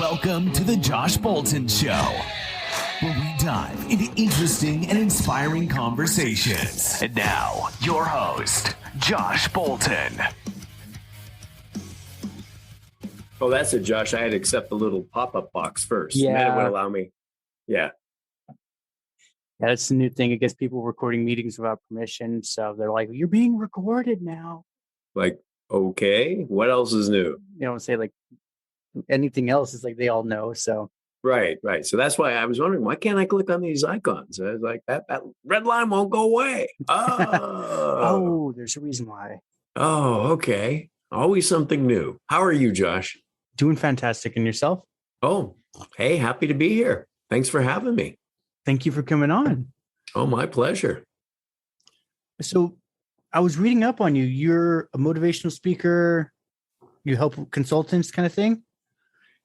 Welcome to the Josh Bolton Show, where we dive into interesting and inspiring conversations. And now, your host, Josh Bolton. Oh, that's it, Josh. I had to accept the little pop-up box first. Yeah. And then it would allow me. Yeah. Yeah, that's the new thing. It gets people recording meetings without permission. So they're like, you're being recorded now. Like, okay, what else is new? You know, say like anything else is like they all know. So Right. So that's why I was wondering, why can't I click on these icons? I was like, that red line won't go away. oh, there's a reason why. Oh, okay. Always something new. How are you, Josh? Doing fantastic. And yourself? Oh, hey, happy to be here. Thanks for having me. Thank you for coming on. Oh, my pleasure. So I was reading up on you. You're a motivational speaker. You help consultants kind of thing?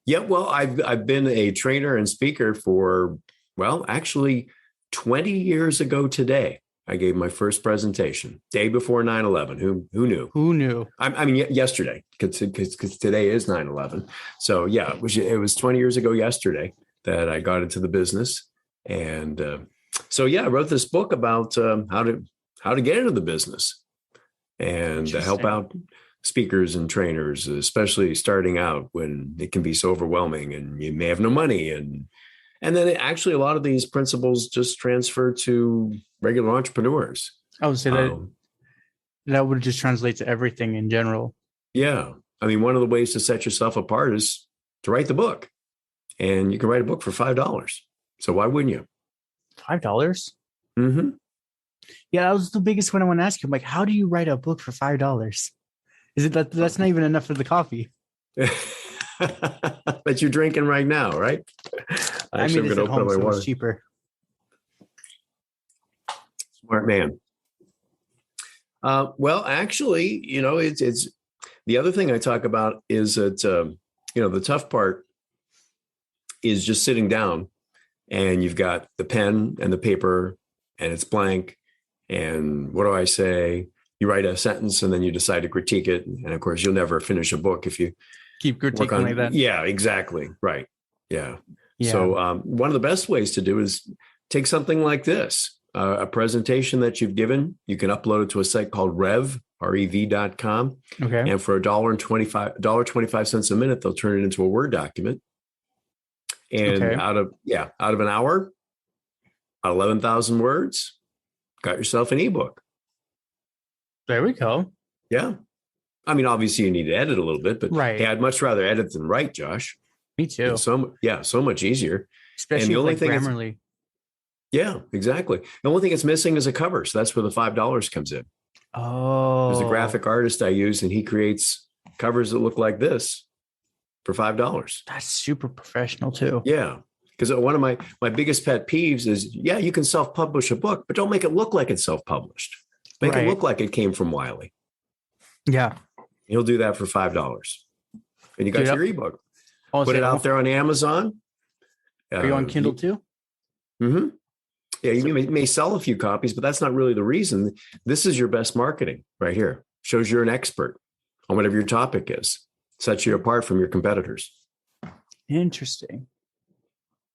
Yeah, well, I've been a trainer and speaker for, well, actually 20 years ago today. I gave my first presentation, day before 9/11. Who knew? Who knew? I mean, yesterday, because today is 9/11. So yeah, it was 20 years ago yesterday that I got into the business. And so, yeah, I wrote this book about how to get into the business and help out speakers and trainers, especially starting out when it can be so overwhelming and you may have no money. And then actually a lot of these principles just transfer to regular entrepreneurs. I would say that would just translate to everything in general. Yeah. I mean, one of the ways to set yourself apart is to write the book, and you can write a book for $5. So why wouldn't you? $5? Mm-hmm. Yeah, that was the biggest one I want to ask you. I'm like, how do you write a book for $5? Is it that's not even enough for the coffee? That you're drinking right now, right? I made this at home, so it's cheaper. Smart man. Well, actually, you know, it's the other thing I talk about is that, the tough part is just sitting down and you've got the pen and the paper and it's blank. And what do I say? You write a sentence and then you decide to critique it. And of course, you'll never finish a book if you keep critiquing like that. Yeah, exactly. Right. Yeah. So one of the best ways to do is take something like this, a presentation that you've given. You can upload it to a site called rev.com. Okay. And for $1.25 a minute, they'll turn it into a Word document. And out of an hour, 11,000 words, got yourself an ebook. There we go. Yeah. I mean, obviously you need to edit a little bit, but right. Hey, I'd much rather edit than write, Josh. Me too. So much easier. Especially and the only thing Grammarly. Yeah, exactly. The only thing it's missing is a cover. So that's where the $5 comes in. Oh. There's a graphic artist I use, and he creates covers that look like this for $5. That's super professional too. Yeah. Because one of my biggest pet peeves is, you can self-publish a book, but don't make it look like it's self-published. Make it look like it came from Wiley. Yeah. He'll do that for $5. And you got your ebook. Put it out there on Amazon. Are you on Kindle too? Mm-hmm. Yeah, you may sell a few copies, but that's not really the reason. This is your best marketing right here. Shows you're an expert on whatever your topic is. Sets you apart from your competitors. Interesting.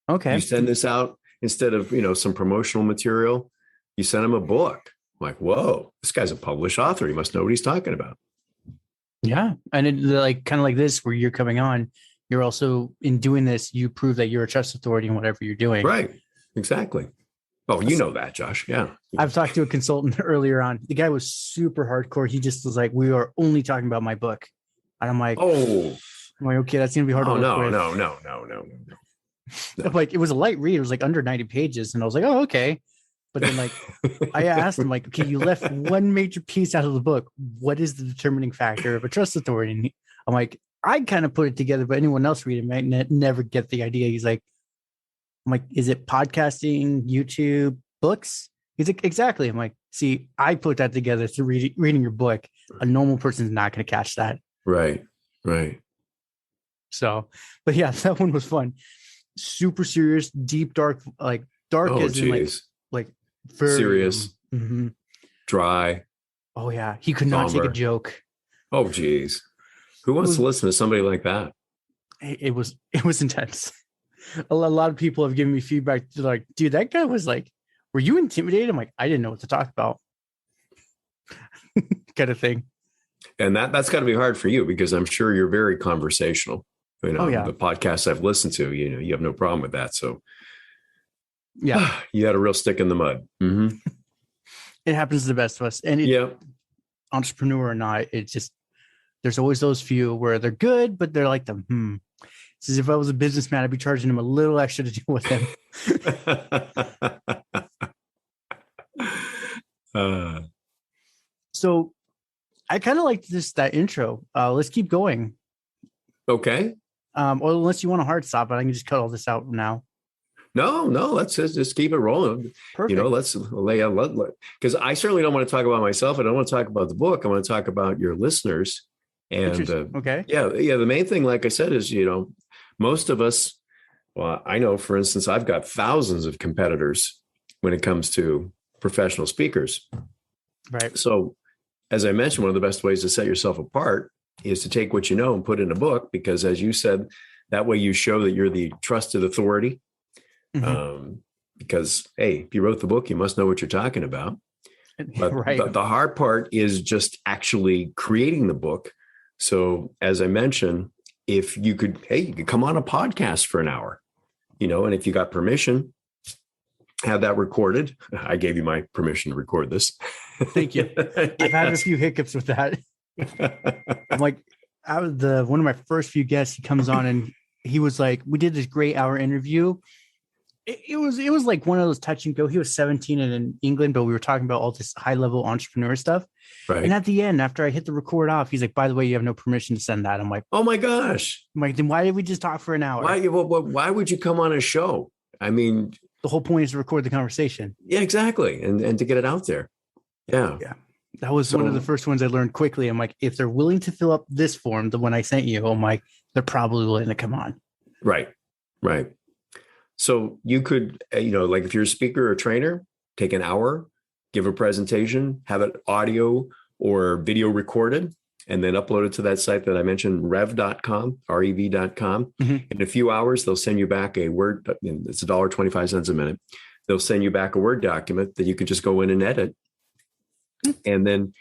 Okay. You send this out instead of, some promotional material. You send them a book. I'm like, whoa, this guy's a published author. He must know what he's talking about. Yeah. And it kind of like this, where you're coming on, you're also in doing this, you prove that you're a trust authority in whatever you're doing. Right. Exactly. Oh, you know that, Josh. Yeah. I've talked to a consultant earlier on. The guy was super hardcore. He just was like, we are only talking about my book. And I'm like, okay, that's going to be hard to work with. No. I'm like, it was a light read. It was like under 90 pages. And I was like, oh, okay. But then I asked him okay, you left one major piece out of the book. What is the determining factor of a trust authority? And I'm like, I kind of put it together, but anyone else read it might never get the idea. He's like, I'm like, is it podcasting, YouTube, books? He's like, exactly. I'm like, see, I put that together through reading your book. A normal person's not going to catch that. Right. So, but yeah, that one was fun. Super serious, deep, dark, as in very serious, dry. Oh yeah, he could not take a joke. Oh geez, who wants to listen to somebody like that? it was intense. A lot of people have given me feedback. They're like, dude, that guy was like, were you intimidated? I'm like, I didn't know what to talk about. Kind of thing. And that's got to be hard for you, because I'm sure you're very conversational. You know, Oh, yeah. the podcasts I've listened to, you know, you have no problem with that. So Yeah, you had a real stick in the mud. Mm-hmm. it happens to the best of us. And entrepreneur or not, it's just, there's always those few where they're good, but they're like It's as if I was a businessman, I'd be charging him a little extra to deal with him. So I kind of like that intro. Let's keep going. Okay. Or unless you want a hard stop, but I can just cut all this out now. No, let's just keep it rolling. Perfect. You know, let's lay out, because I certainly don't want to talk about myself. I don't want to talk about the book. I want to talk about your listeners. And okay. Yeah. The main thing, like I said, is, you know, most of us, well, I know, for instance, I've got thousands of competitors when it comes to professional speakers. Right. So, as I mentioned, one of the best ways to set yourself apart is to take what you know and put it in a book, because, as you said, that way you show that you're the trusted authority. Mm-hmm. Because, hey, if you wrote the book, you must know what you're talking about. But right. the hard part is just actually creating the book. So, as I mentioned, if you could, you could come on a podcast for an hour, you know, and if you got permission, have that recorded. I gave you my permission to record this. Thank you. Yes. I've had a few hiccups with that. I'm like, one of my first few guests, he comes on and he was like, we did this great hour interview. It was like one of those touch and go. He was 17 and in England, but we were talking about all this high level entrepreneur stuff. Right. And at the end, after I hit the record off, he's like, by the way, you have no permission to send that. I'm like, oh my gosh. I'm like, then why did we just talk for an hour? Why would you come on a show? I mean, the whole point is to record the conversation. Yeah, exactly. And to get it out there. Yeah. Yeah. That was one of the first ones I learned quickly. I'm like, if they're willing to fill up this form, the one I sent you, I'm like, they're probably willing to come on. Right. So you could, like if you're a speaker or trainer, take an hour, give a presentation, have it audio or video recorded, and then upload it to that site that I mentioned, rev.com, rev.com. Mm-hmm. In a few hours, they'll send you back a Word. It's $1.25 a minute. They'll send you back a Word document that you can just go in and edit. And then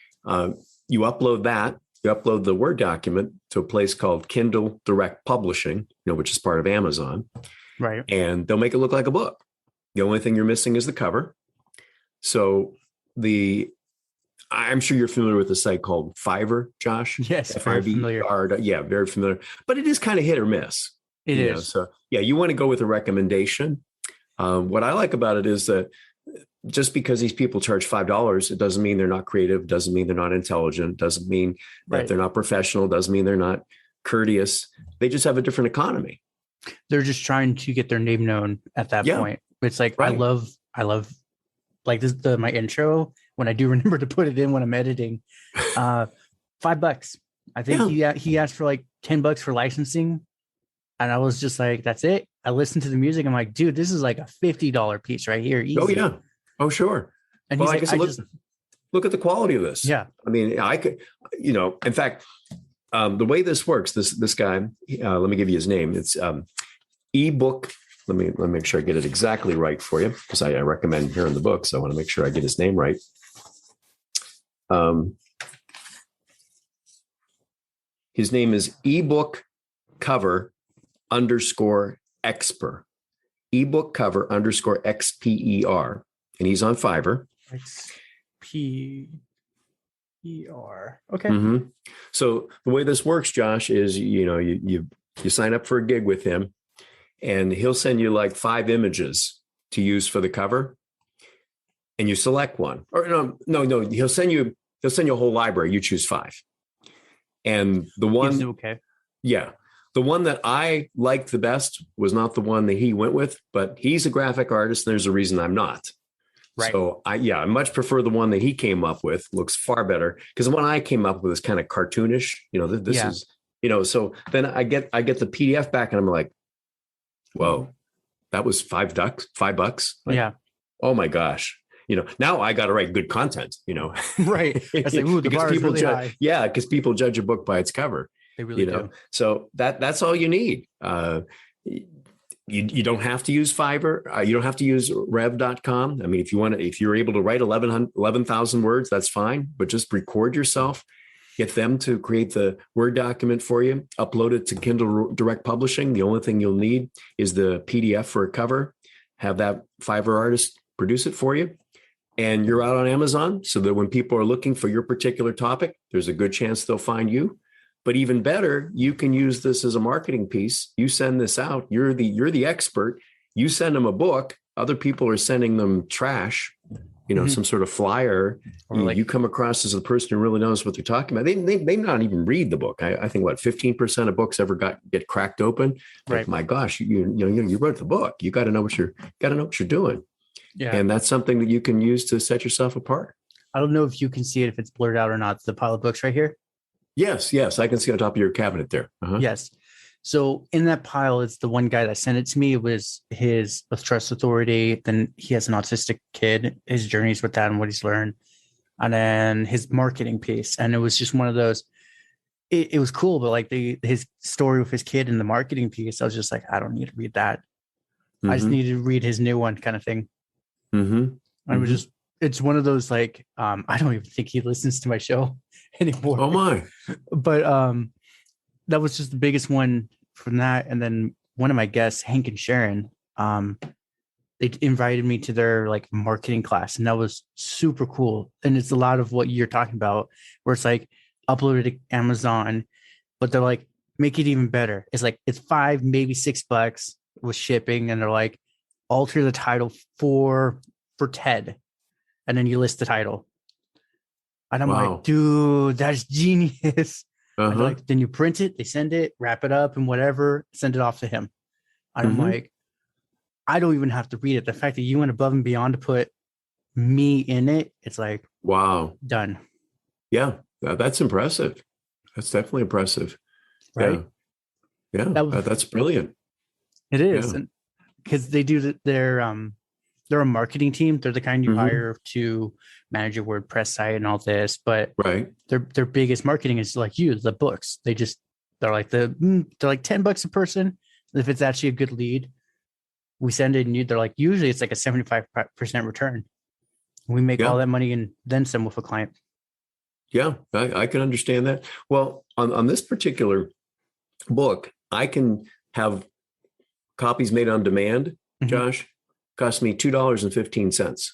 you upload that. You upload the Word document to a place called Kindle Direct Publishing, which is part of Amazon. Right. And they'll make it look like a book. The only thing you're missing is the cover. So I'm sure you're familiar with a site called Fiverr, Josh. Yes, very familiar. Yeah, very familiar. But it is kind of hit or miss. It is. So yeah, you want to go with a recommendation. What I like about it is that just because these people charge $5, it doesn't mean they're not creative, doesn't mean they're not intelligent, doesn't mean that they're not professional, doesn't mean they're not courteous. They just have a different economy. They're just trying to get their name known at that point. It's like, I love like this, my intro, when I do remember to put it in when I'm editing, $5. I think he asked for like $10 for licensing. And I was just like, that's it. I listened to the music. I'm like, dude, this is like a $50 piece right here. Easy. Oh yeah. Oh, sure. And he's like, look at the quality of this. Yeah. I mean, I could, in fact, the way this works, this guy, let me give you his name. It's ebook. Let me make sure I get it exactly right for you, because I recommend here in the book. So I want to make sure I get his name right. His name is ebook cover _expert, ebook cover _XPER. And he's on Fiverr. XPER. Okay. Mm-hmm. So the way this works, Josh, is you sign up for a gig with him, and he'll send you like 5 images to use for the cover, and you select one. Or no, he'll send you a whole library. You choose 5, and the one, the one that I liked the best was not the one that he went with, but he's a graphic artist, and there's a reason I'm not. Right. So I much prefer the one that he came up with. Looks far better, because the one I came up with is kind of cartoonish. This is, so then I get the PDF back and I'm like, whoa, that was $5. Like, oh my gosh. Now I got to write good content, Right. I say, ooh, the bar is really high. Yeah. Because people judge a book by its cover. They really do. So that's all you need. You don't have to use Fiverr. You don't have to use rev.com. I mean, if you're able to write 11,000 words, that's fine, but just record yourself, get them to create the Word document for you, upload it to Kindle Direct Publishing. The only thing you'll need is the PDF for a cover, have that Fiverr artist produce it for you. And you're out on Amazon so that when people are looking for your particular topic, there's a good chance they'll find you. But even better, you can use this as a marketing piece. You send this out. You're the expert. You send them a book. Other people are sending them trash, some sort of flyer. Or you come across as the person who really knows what they're talking about. They not even read the book. I think 15% of books ever get cracked open. Right. Like, my gosh, you wrote the book. You got to know what you're doing. Yeah. And that's something that you can use to set yourself apart. I don't know if you can see it, if it's blurred out or not. The pile of books right here. Yes. I can see on top of your cabinet there. Uh-huh. Yes. So in that pile, it's the one guy that sent it to me. It was his trust authority. Then he has an autistic kid, his journeys with that and what he's learned. And then his marketing piece. And it was just one of those, it was cool, but like his story with his kid and the marketing piece, I was just like, I don't need to read that. Mm-hmm. I just need to read his new one kind of thing. Mm-hmm. I was just, it's one of those, like, I don't even think he listens to my show anymore. Oh my. But that was just the biggest one from that. And then one of my guests, Hank and Sharon, they invited me to their like marketing class, and that was super cool. And it's a lot of what you're talking about, where it's like uploaded to Amazon, but they're like, make it even better. It's like, it's $5, maybe $6 with shipping. And they're like, alter the title for Ted. And then you list the title. And I'm like, dude, that's genius. Uh-huh. Like, then you print it, they send it, wrap it up and whatever, send it off to him. And I'm like, I don't even have to read it. The fact that you went above and beyond to put me in it, it's like, wow, done. Yeah, that's impressive. That's definitely impressive. Right? Yeah, that's brilliant. It is. And because they do they're a marketing team. They're the kind you hire to manage your WordPress site and all this, but their biggest marketing is like the books. They're like $10 a person. If it's actually a good lead, we send it, and they're like, usually it's like a 75% return. We make all that money and then some with a client. Yeah, I can understand that. Well, on this particular book, I can have copies made on demand, Josh. Cost me $2.15.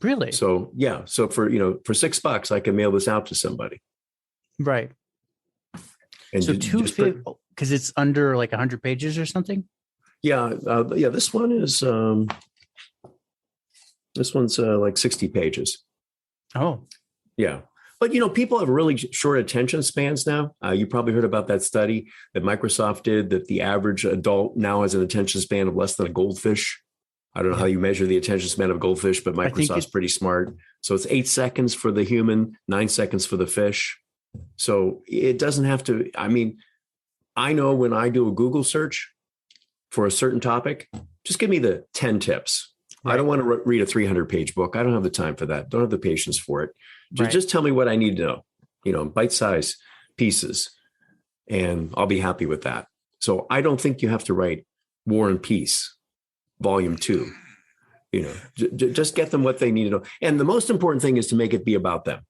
Really? So so for $6, I can mail this out to somebody. Right. And so $2.50 because it's under like 100 pages or something. Yeah, This one is like 60 pages. Oh, yeah. But people have really short attention spans now. You probably heard about that study that Microsoft did, that the average adult now has an attention span of less than a goldfish. I don't know how you measure the attention span of goldfish, but Microsoft's pretty smart. So it's 8 seconds for the human, 9 seconds for the fish. So it doesn't have to. I mean, I know when I do a Google search for a certain topic, just give me the 10 tips. Right. I don't want to read a 300-page book. I don't have the time for that. Don't have the patience for it. Just tell me what I need to know, bite-sized pieces, and I'll be happy with that. So I don't think you have to write War and Peace, Volume 2. Just get them what they need to know. And the most important thing is to make it be about them.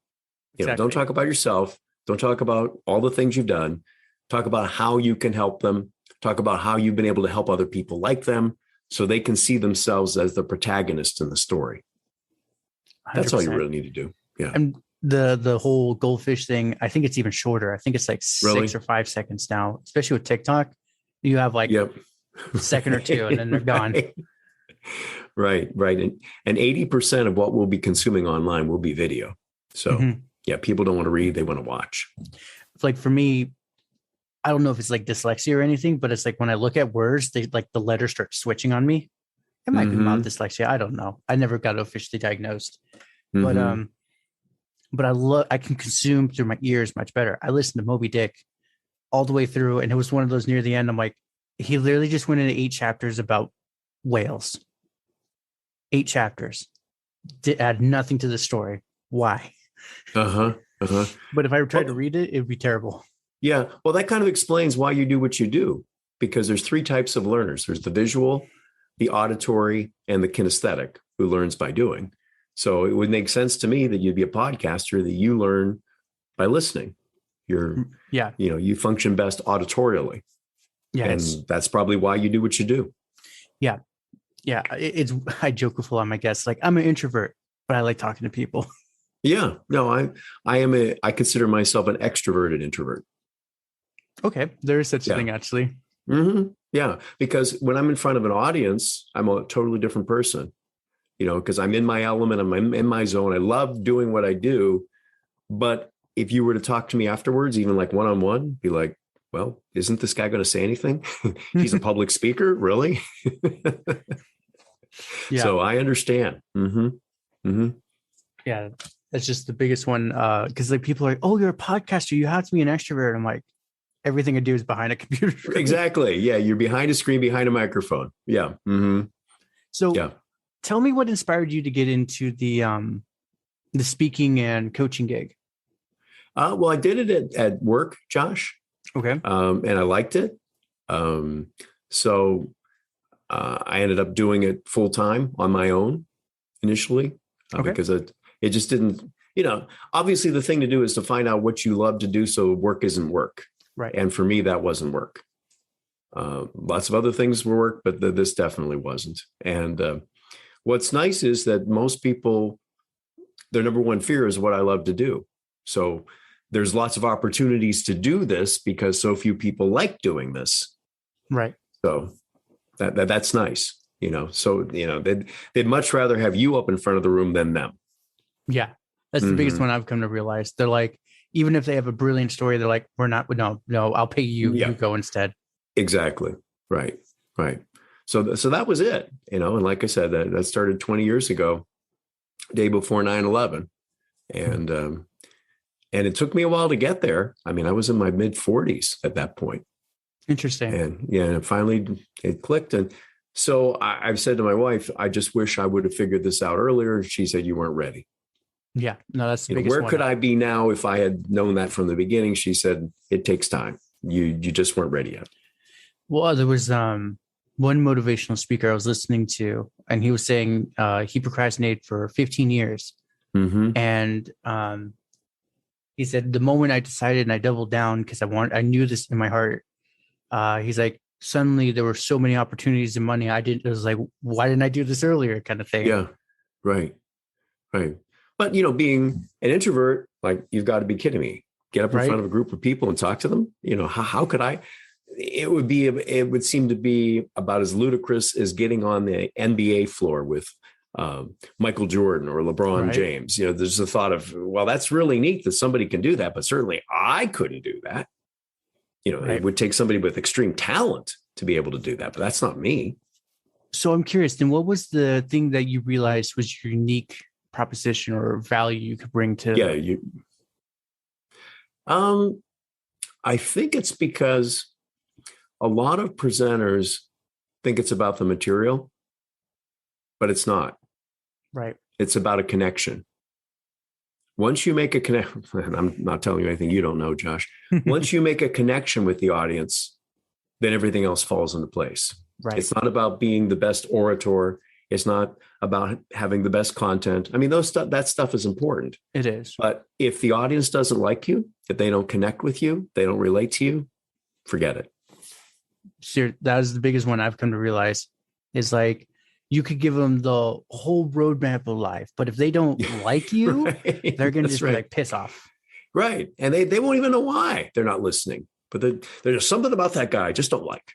Don't talk about yourself. Don't talk about all the things you've done. Talk about how you can help them. Talk about how you've been able to help other people like them, so they can see themselves as the protagonist in the story. 100%. That's all you really need to do. Yeah. And the whole goldfish thing, I think it's even shorter. I think it's like 6 or 5 seconds now, especially with TikTok. You have like a second or two and then they're gone. Right. And 80% of what we'll be consuming online will be video. So people don't want to read, they want to watch. Like for me, I don't know if it's like dyslexia or anything, but it's like when I look at words, they like the letters start switching on me. It might be mild dyslexia. I don't know. I never got officially diagnosed, but I can consume through my ears much better. I listened to Moby Dick all the way through, and it was one of those near the end. I'm like, he literally just went into 8 chapters about whales. 8 chapters. Did add nothing to the story. Why? But if I tried to read it, it'd be terrible. Yeah. Well, that kind of explains why you do what you do, because there's three types of learners. There's the visual, the auditory, and the kinesthetic, who learns by doing. So it would make sense to me that you'd be a podcaster, that you learn by listening. You function best auditorially. Yes. And that's probably why you do what you do. Yeah. Yeah. I joke with a lot of my guests, like, I'm an introvert, but I like talking to people. Yeah. No, I consider myself an extroverted introvert. Okay. There is such a thing, actually. Mm-hmm. Yeah. Because when I'm in front of an audience, I'm a totally different person, because I'm in my element, I'm in my zone. I love doing what I do. But if you were to talk to me afterwards, even like one-on-one, be like, well, isn't this guy going to say anything? He's a public speaker, really? Yeah. So I understand. Mm-hmm. Mm-hmm. Yeah, that's just the biggest one. Because like people are like, "Oh, you're a podcaster. You have to be an extrovert." I'm like, everything I do is behind a computer screen. Exactly. Yeah, you're behind a screen, behind a microphone. Yeah. Mm-hmm. So, tell me what inspired you to get into the speaking and coaching gig. Well, I did it at work, Josh. Okay. And I liked it. So I ended up doing it full time on my own initially, because it just didn't, obviously the thing to do is to find out what you love to do, so work isn't work. Right. And for me, that wasn't work. Lots of other things were work, but this definitely wasn't. And what's nice is that most people, their number one fear is what I love to do. So there's lots of opportunities to do this because so few people like doing this. Right. So that's nice, so, they'd much rather have you up in front of the room than them. Yeah. That's the biggest one I've come to realize. They're like, even if they have a brilliant story, they're like, no, I'll pay you. Yeah. You go instead. Exactly. Right. So that was it, and like I said, that started 20 years ago, day before 9/11. And it took me a while to get there. I mean, I was in my mid 40s at that point. Interesting. And finally it clicked. And so I've said to my wife, I just wish I would have figured this out earlier. She said, you weren't ready. Yeah, no, that's the biggest where one. could I be now if I had known that from the beginning? She said, it takes time. You just weren't ready yet. Well, there was one motivational speaker I was listening to, and he was saying he procrastinated for 15 years. Mm-hmm. And he said, the moment I decided and I doubled down because I knew this in my heart. He's like, suddenly there were so many opportunities and money. It was like, why didn't I do this earlier, kind of thing. Yeah. Right. But, being an introvert, like, you've got to be kidding me. Get up in front of a group of people and talk to them. How could I? It would seem to be about as ludicrous as getting on the NBA floor with Michael Jordan or LeBron James. There's the thought of, well, that's really neat that somebody can do that, but certainly I couldn't do that. It would take somebody with extreme talent to be able to do that, but that's not me. So I'm curious, then what was the thing that you realized was your unique proposition or value you could bring to? Yeah. I think it's because a lot of presenters think it's about the material, but it's not. Right. It's about a connection. Once you make a connection, and I'm not telling you anything you don't know, Josh. Once you make a connection with the audience, then everything else falls into place. Right. It's not about being the best orator. It's not about having the best content. I mean, that stuff is important. It is. But if the audience doesn't like you, if they don't connect with you, they don't relate to you, forget it. Sure, that is the biggest one I've come to realize is like, you could give them the whole roadmap of life, but if they don't like you, they're going to just be like, piss off. Right. And they won't even know why they're not listening, but there's something about that guy I just don't like.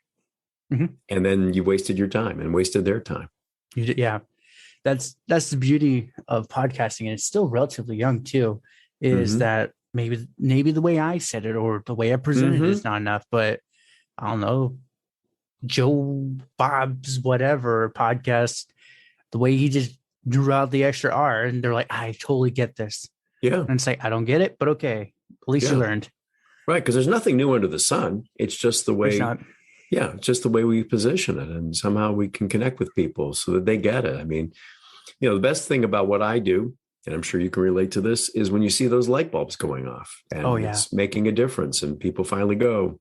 Mm-hmm. And then you wasted your time and wasted their time. Yeah. That's the beauty of podcasting. And it's still relatively young too, is that maybe the way I said it or the way I presented it is not enough, but I don't know, Joe Bob's whatever podcast, the way he just drew out the extra R, and they're like, I totally get this. Yeah. And it's like, I don't get it, but okay. At least you learned. Right. Because there's nothing new under the sun. It's just the way, just the way we position it. And somehow we can connect with people so that they get it. I mean, the best thing about what I do and I'm sure you can relate to this, is when you see those light bulbs going off and Oh, yeah. it's making a difference and people finally go,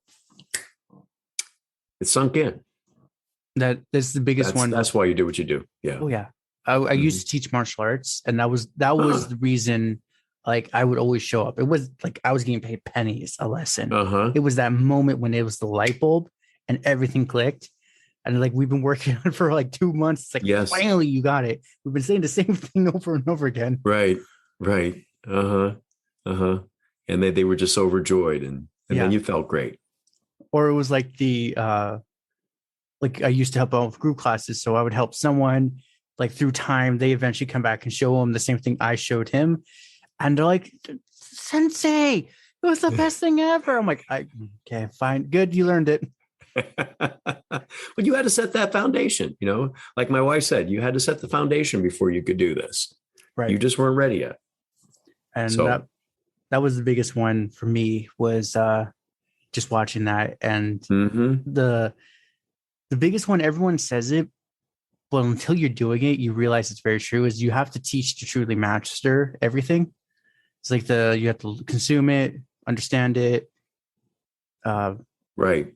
it's sunk in. That's the biggest one. That's why you do what you do. Yeah. Oh yeah. I used to teach martial arts, and that was the reason. Like, I would always show up. It was like I was getting paid pennies a lesson. It was that moment when it was the light bulb and everything clicked. And like, we've been working on it for like 2 months. It's like, yes, finally you got it. We've been saying the same thing over and over again. Right. And they were just overjoyed, and then you felt great. Or it was like like I used to help out with group classes. So I would help someone, like, through time, they eventually come back and show them the same thing I showed him. And they're like, Sensei, it was the best thing ever. I'm like, okay, fine. Good. You learned it. But you had to set that foundation, like my wife said, you had to set the foundation before you could do this. Right. You just weren't ready yet. And that was the biggest one for me, was just watching that. And the biggest one, everyone says it, but until you're doing it, you realize it's very true, is you have to teach to truly master everything. It's like you have to consume it, understand it, write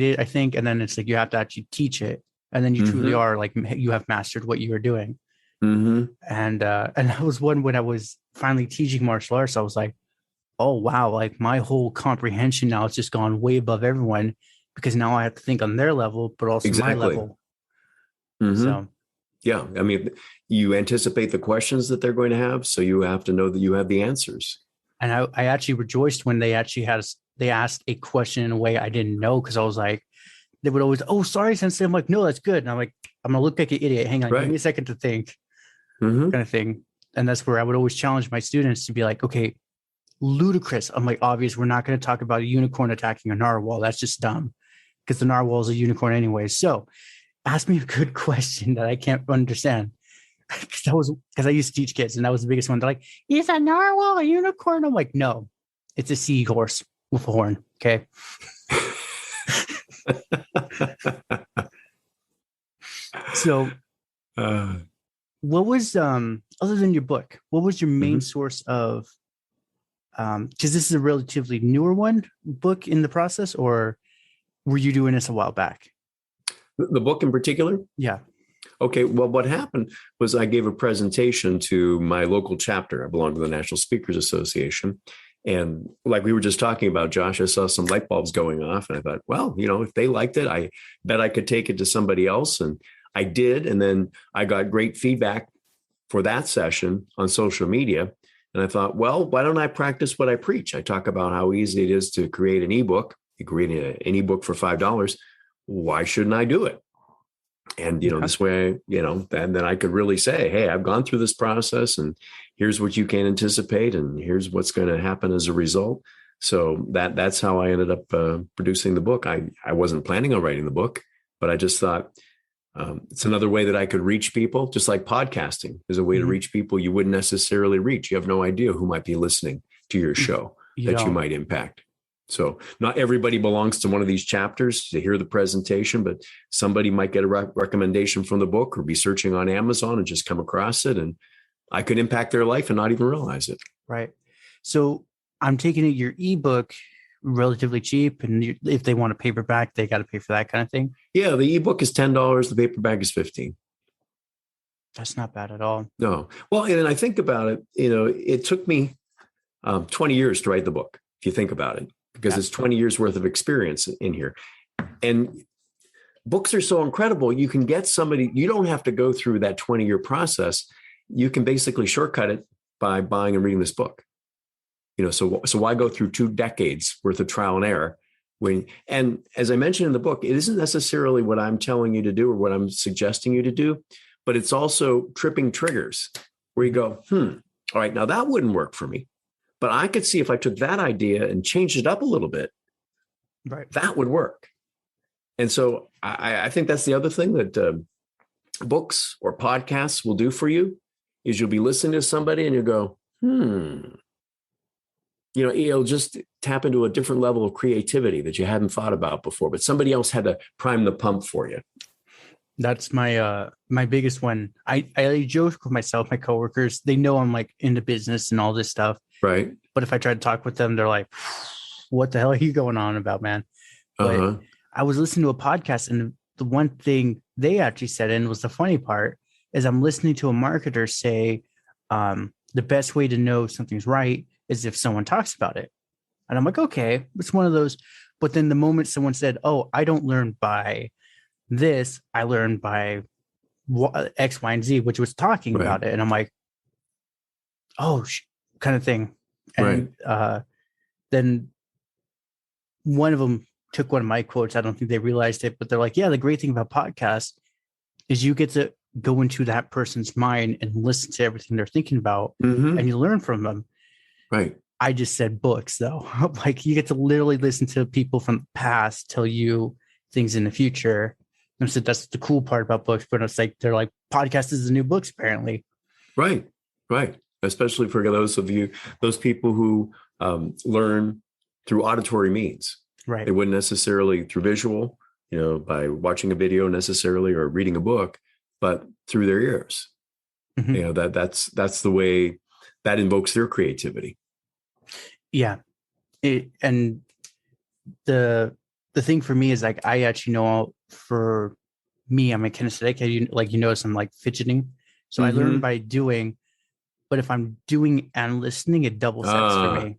it, I think. And then it's like, you have to actually teach it. And then you truly are like, you have mastered what you are doing. And that was one when I was finally teaching martial arts. I was like, oh, wow. Like, my whole comprehension now has just gone way above everyone, because now I have to think on their level, but also my level. So, yeah, I mean, you anticipate the questions that they're going to have, so you have to know that you have the answers. And I actually rejoiced when they actually they asked a question in a way I didn't know, because I was like, they would always, oh, sorry, Sensei. I'm like, no, that's good. And I'm like, I'm gonna look like an idiot. Hang on, give me a second to think, kind of thing. And that's where I would always challenge my students to be like, okay, ludicrous. I'm like, obvious, we're not going to talk about a unicorn attacking a narwhal. That's just dumb, because the narwhal is a unicorn anyway. So ask me a good question that I can't understand. Because I used to teach kids, and that was the biggest one. They're like, is a narwhal a unicorn? I'm like, no, it's a seahorse with a horn. Okay. So what was, other than your book, what was your main source of, because this is a relatively newer book in the process, or were you doing this a while back? The book in particular? Yeah. Okay. Well, what happened was I gave a presentation to my local chapter. I belong to the National Speakers Association. And like we were just talking about, Josh, I saw some light bulbs going off, and I thought, well, if they liked it, I bet I could take it to somebody else. And I did. And then I got great feedback for that session on social media. And I thought, well, why don't I practice what I preach? I talk about how easy it is to create an ebook. You create an ebook for $5. Why shouldn't I do it? And, this way, then I could really say, hey, I've gone through this process, and here's what you can anticipate, and here's what's going to happen as a result. So that's how I ended up producing the book. I wasn't planning on writing the book, but I just thought it's another way that I could reach people, just like podcasting is a way to reach people you wouldn't necessarily reach. You have no idea who might be listening to your show that you might impact. So not everybody belongs to one of these chapters to hear the presentation, but somebody might get a recommendation from the book, or be searching on Amazon and just come across it, and I could impact their life and not even realize it. Right. So I'm taking it your ebook relatively cheap, and if they want a paperback, they got to pay for that kind of thing. Yeah, the ebook is $10. The paperback is $15. That's not bad at all. No. Well, and I think about it, it took me 20 years to write the book, if you think about it, because it's 20 years worth of experience in here. And books are so incredible. You can get somebody, you don't have to go through that 20-year process. You can basically shortcut it by buying and reading this book. So why go through 2 decades worth of trial and error and as I mentioned in the book, it isn't necessarily what I'm telling you to do or what I'm suggesting you to do, but it's also tripping triggers where you go, all right, now that wouldn't work for me, but I could see if I took that idea and changed it up a little bit, right, that would work. And so I think that's the other thing that books or podcasts will do for you is you'll be listening to somebody and you go, it'll just tap into a different level of creativity that you hadn't thought about before, but somebody else had to prime the pump for you. That's my biggest one. I joke with myself, my coworkers, they know I'm like into business and all this stuff. Right. But if I try to talk with them, they're like, what the hell are you going on about, man? But Uh-huh. I was listening to a podcast, and the one thing they actually said, and was the funny part, is I'm listening to a marketer say, the best way to know something's right is if someone talks about it. And I'm like, okay, it's one of those. But then the moment someone said, oh, I don't learn by this, I learned by X, Y, and Z, which was talking Right. about it. And I'm like, oh, kind of thing. And then one of them took one of my quotes. I don't think they realized it, but they're like, yeah, the great thing about podcasts is you get to go into that person's mind and listen to everything they're thinking about, and you learn from them. Right. I just said books, though. Like, you get to literally listen to people from the past tell you things in the future. And so that's the cool part about books, but it's like, they're like, podcast is the new books, apparently. Right. Right. Especially for those people who learn through auditory means. Right. They wouldn't necessarily through visual, by watching a video necessarily or reading a book, but through their ears. That's the way that invokes their creativity. Yeah. And the thing for me is, like, I actually know, for me, I'm a kinesthetic. Like, you notice I'm like fidgeting. So I learn by doing, but if I'm doing and listening, it double sets for me.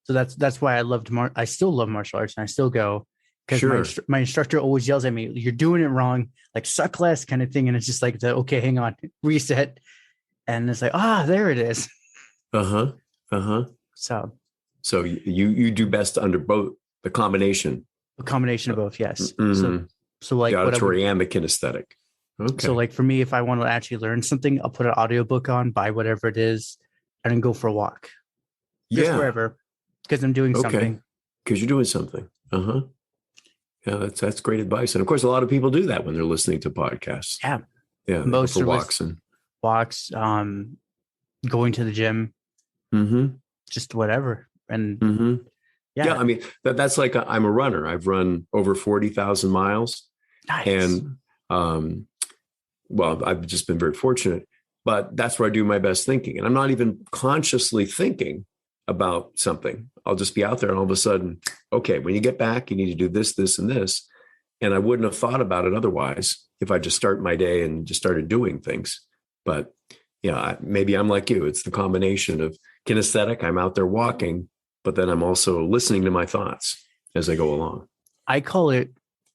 So that's why I still love martial arts, and I still go, because my instructor always yells at me, you're doing it wrong, like suck less kind of thing. And it's just like, okay, hang on, reset. And it's like, there it is. So you do best under both, the combination. A combination of both, yes. So like the auditory and the kinesthetic. Okay. So like for me, if I want to actually learn something, I'll put an audiobook on, buy whatever it is, and then go for a walk. Just wherever, because I'm doing something. Because you're doing something. Yeah, that's great advice. And of course, a lot of people do that when they're listening to podcasts. Yeah. Most for walks going to the gym, just whatever. And yeah, I mean, that's like I'm a runner. I've run over 40,000 miles. Nice. And well, I've just been very fortunate, but that's where I do my best thinking. And I'm not even consciously thinking about something. I'll just be out there, and all of a sudden, okay, when you get back, you need to do this, this, and this. And I wouldn't have thought about it otherwise if I just start my day and just started doing things. But yeah, maybe I'm like you. It's the combination of kinesthetic. I'm out there walking, but then I'm also listening to my thoughts as I go along. I call it,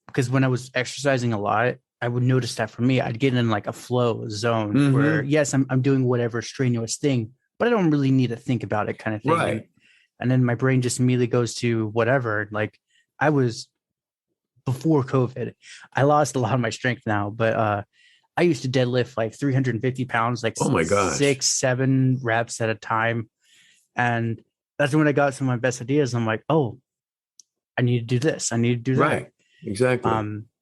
because when I was exercising a lot, I would notice that for me, I'd get in like a flow zone where, yes, I'm doing whatever strenuous thing, but I don't really need to think about it, kind of thing. Right. And then my brain just immediately goes to whatever. Like, I was, before COVID, I lost a lot of my strength now, but I used to deadlift like 350 pounds, like, oh my gosh, 6-7 reps at a time. And that's when I got some of my best ideas. I'm like, oh, I need to do this. I need to do that. Right. Exactly.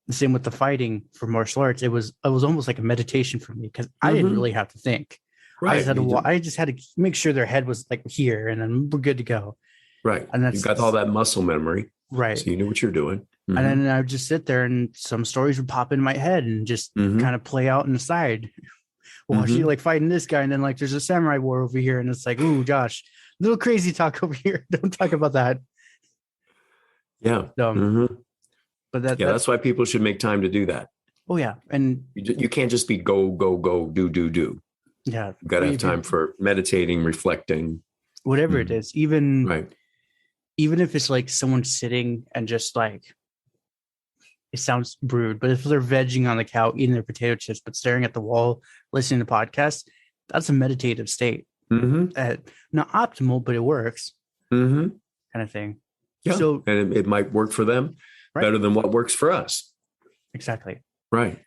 The same with the fighting for martial arts. It was almost like a meditation for me, because I didn't really have to think. Right. I just had to make sure their head was like here, and then we're good to go. Right. And you got all that muscle memory. Right. So you knew what you're doing. And then I would just sit there, and some stories would pop in my head and just kind of play out in the side. Well, she like fighting this guy, and then like there's a samurai war over here, and it's like, ooh, Josh, little crazy talk over here. Don't talk about that. Yeah. But that's why people should make time to do that. Oh yeah. And you can't just be go, do. Yeah. You've got to have time for meditating, reflecting. Whatever it is, even if it's like someone sitting and just like, it sounds rude, but if they're vegging on the couch, eating their potato chips, but staring at the wall, listening to podcasts, that's a meditative state. Not optimal, but it works. Kind of thing. Yeah. So, and it might work for them better than what works for us. Exactly. Right.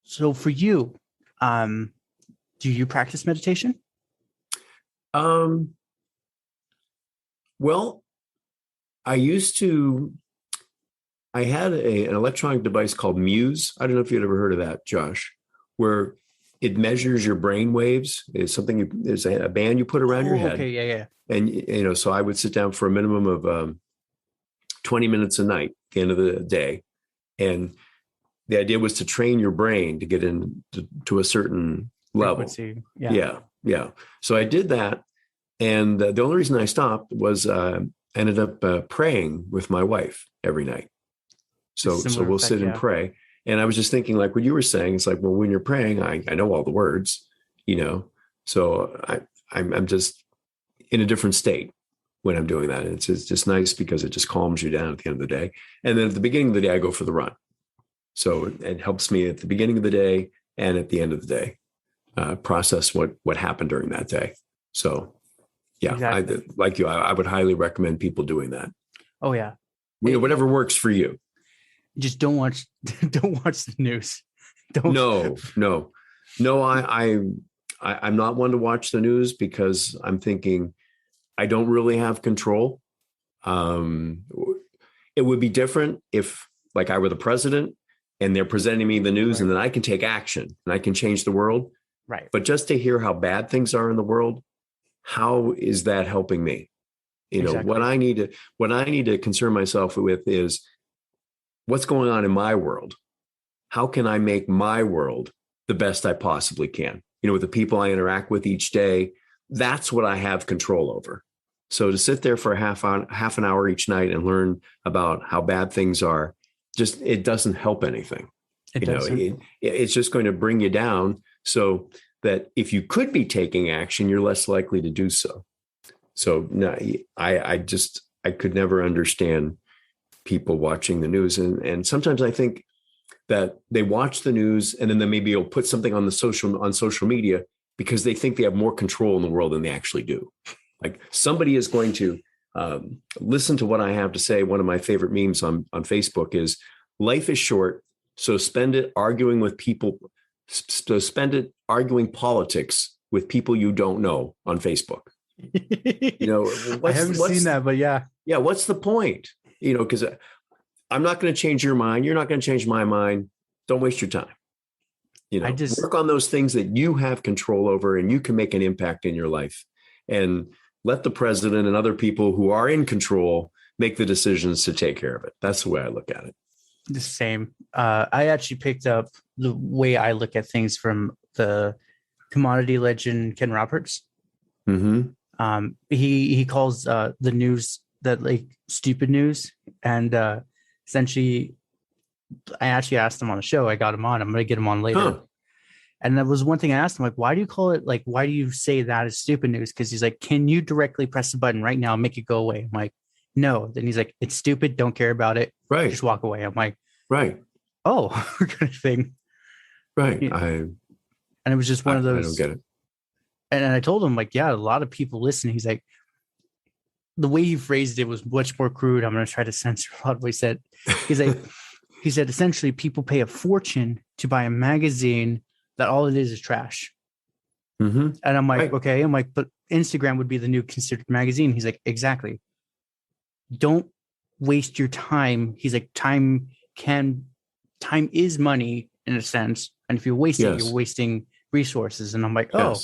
So for you, do you practice meditation? Well, I had an electronic device called Muse. I don't know if you'd ever heard of that, Josh, where it measures your brain waves. It's something, there's a band you put around your head. Okay. Yeah. And, so I would sit down for a minimum of 20 minutes a night at the end of the day. And the idea was to train your brain to get to a certain level. Frequency. Yeah. So I did that. And the only reason I stopped was I ended up praying with my wife every night. So we'll sit and pray. And I was just thinking, like what you were saying, it's like, well, when you're praying, I know all the words, so I'm just in a different state when I'm doing that. And it's just nice because it just calms you down at the end of the day. And then at the beginning of the day, I go for the run. So it helps me at the beginning of the day and at the end of the day process what happened during that day. So yeah, exactly. I would highly recommend people doing that. Oh yeah. Whatever works for you. Just don't watch the news. No. I'm not one to watch the news because I'm thinking I don't really have control. It would be different if like I were the president and they're presenting me the news, right, and then I can take action and I can change the world. Right. But just to hear how bad things are in the world, how is that helping me? Exactly. What I need to concern myself with is what's going on in my world. How can I make my world the best I possibly can? With the people I interact with each day, that's what I have control over. So to sit there for half an hour each night and learn about how bad things are, it doesn't help anything. It's just going to bring you down, so that if you could be taking action, you're less likely to do so. So no, I could never understand people watching the news. And sometimes I think that they watch the news and then maybe you'll put something on social media because they think they have more control in the world than they actually do. Like somebody is going to listen to what I have to say. One of my favorite memes on Facebook is life is short, so spend it arguing with people. So spend it arguing politics with people you don't know on Facebook. I haven't seen that, but yeah. Yeah. What's the point? Because I'm not going to change your mind. You're not going to change my mind. Don't waste your time. Work on those things that you have control over and you can make an impact in your life, and let the president and other people who are in control make the decisions to take care of it. That's the way I look at it. The same. I actually picked up the way I look at things from the commodity legend, Ken Roberts. Mm-hmm. He calls the news that like stupid news. And essentially, I actually asked him on the show. I got him on. I'm going to get him on later. Huh. And that was one thing I asked him, like, why do you call it, like, why do you say that is stupid news? Because he's like, can you directly press the button right now and make it go away? I'm like, no. Then he's like, it's stupid. Don't care about it. Right. Just walk away. I'm like, right. Oh, kind of thing. Right. And it was just one of those. I don't get it. And I told him, like, yeah, a lot of people listen. He's like, the way he phrased it was much more crude. I'm going to try to censor a lot of what he said. He's like, he said, essentially, people pay a fortune to buy a magazine that all it is trash. Mm-hmm. And I'm like, right. Okay. I'm like, but Instagram would be the new considered magazine. He's like, exactly. Don't waste your time. He's like, time is money in a sense. And if you waste it, you're wasting resources. And I'm like, oh,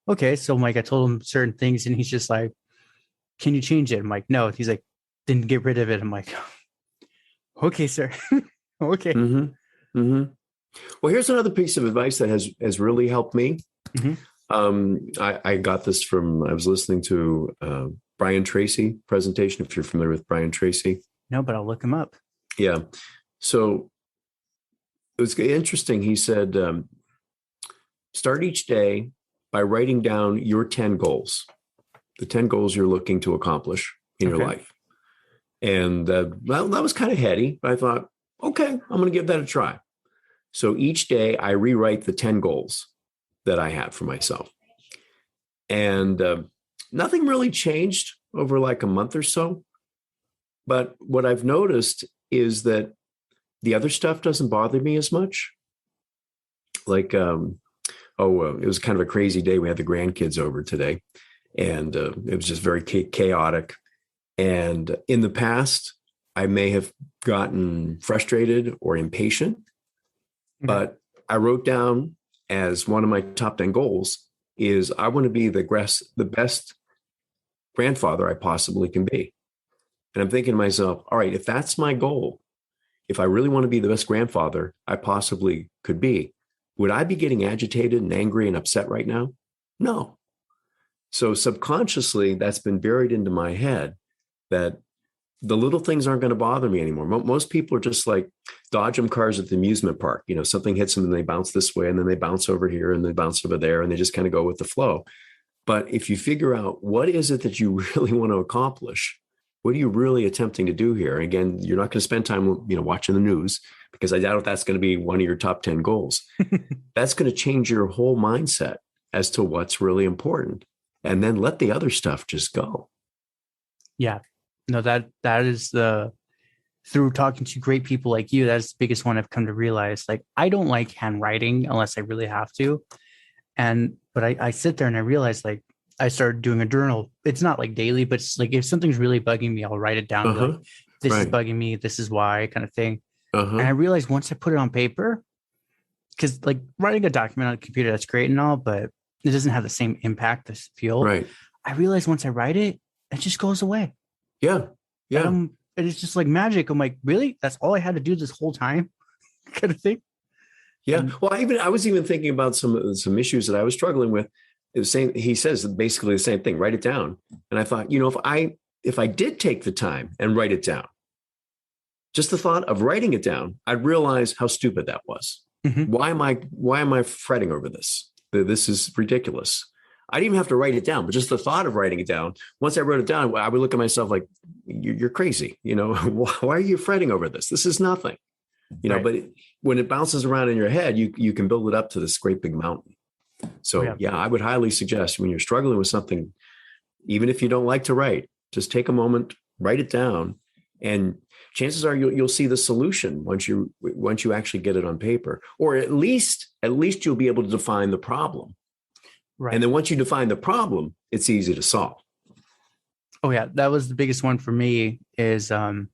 okay. So Mike, I told him certain things and he's just like, can you change it? I'm like, no. He's like, then get rid of it. I'm like, okay, sir. Okay. Mm-hmm. Mm-hmm. Well, here's another piece of advice that has really helped me. Mm-hmm. I got this I was listening to Brian Tracy presentation, if you're familiar with Brian Tracy. No, but I'll look him up. Yeah. So it was interesting. He said, start each day by writing down your 10 goals, the 10 goals you're looking to accomplish in your life. And well, that was kind of heady, but I thought, okay, I'm going to give that a try. So each day I rewrite the 10 goals that I have for myself. And nothing really changed over like a month or so. But what I've noticed is that the other stuff doesn't bother me as much. Like, it was kind of a crazy day. We had the grandkids over today, and it was just very chaotic. And in the past, I may have gotten frustrated or impatient, but I wrote down as one of my top 10 goals is I want to be the best grandfather I possibly can be. And I'm thinking to myself, all right, if that's my goal, if I really want to be the best grandfather I possibly could be, would I be getting agitated and angry and upset right now? No. So subconsciously, that's been buried into my head that the little things aren't going to bother me anymore. Most people are just like dodgem cars at the amusement park. Something hits them and they bounce this way and then they bounce over here and they bounce over there and they just kind of go with the flow. But if you figure out what is it that you really want to accomplish, what are you really attempting to do here? And again, you're not going to spend time, watching the news, because I doubt if that's going to be one of your top 10 goals. That's going to change your whole mindset as to what's really important. And then let the other stuff just go. Yeah. No, that is through talking to great people like you, that's the biggest one I've come to realize. Like, I don't like handwriting unless I really have to. But I sit there and I realize, like, I started doing a journal. It's not like daily, but it's like, if something's really bugging me, I'll write it down. And be like, this is bugging me. This is why, kind of thing. And I realized once I put it on paper, because like writing a document on a computer, that's great and all, but it doesn't have the same impact, this feel. Right. I realized once I write it, it just goes away. Yeah. Yeah. And it's just like magic. I'm like, really? That's all I had to do this whole time? Kind of thing. Yeah. Well, I was even thinking about some issues that I was struggling with. It was saying, he says basically the same thing, write it down. And I thought, if I did take the time and write it down, just the thought of writing it down, I'd realize how stupid that was. Mm-hmm. Why am I fretting over this? This is ridiculous. I didn't even have to write it down, but just the thought of writing it down. Once I wrote it down, I would look at myself like, you're crazy. Why are you fretting over this? This is nothing. But when it bounces around in your head, you can build it up to this great big mountain. So I would highly suggest, when you're struggling with something, even if you don't like to write, just take a moment, write it down, and chances are you'll see the solution once you actually get it on paper, or at least you'll be able to define the problem. Right. And then once you define the problem, it's easy to solve. Oh yeah, that was the biggest one for me. Is in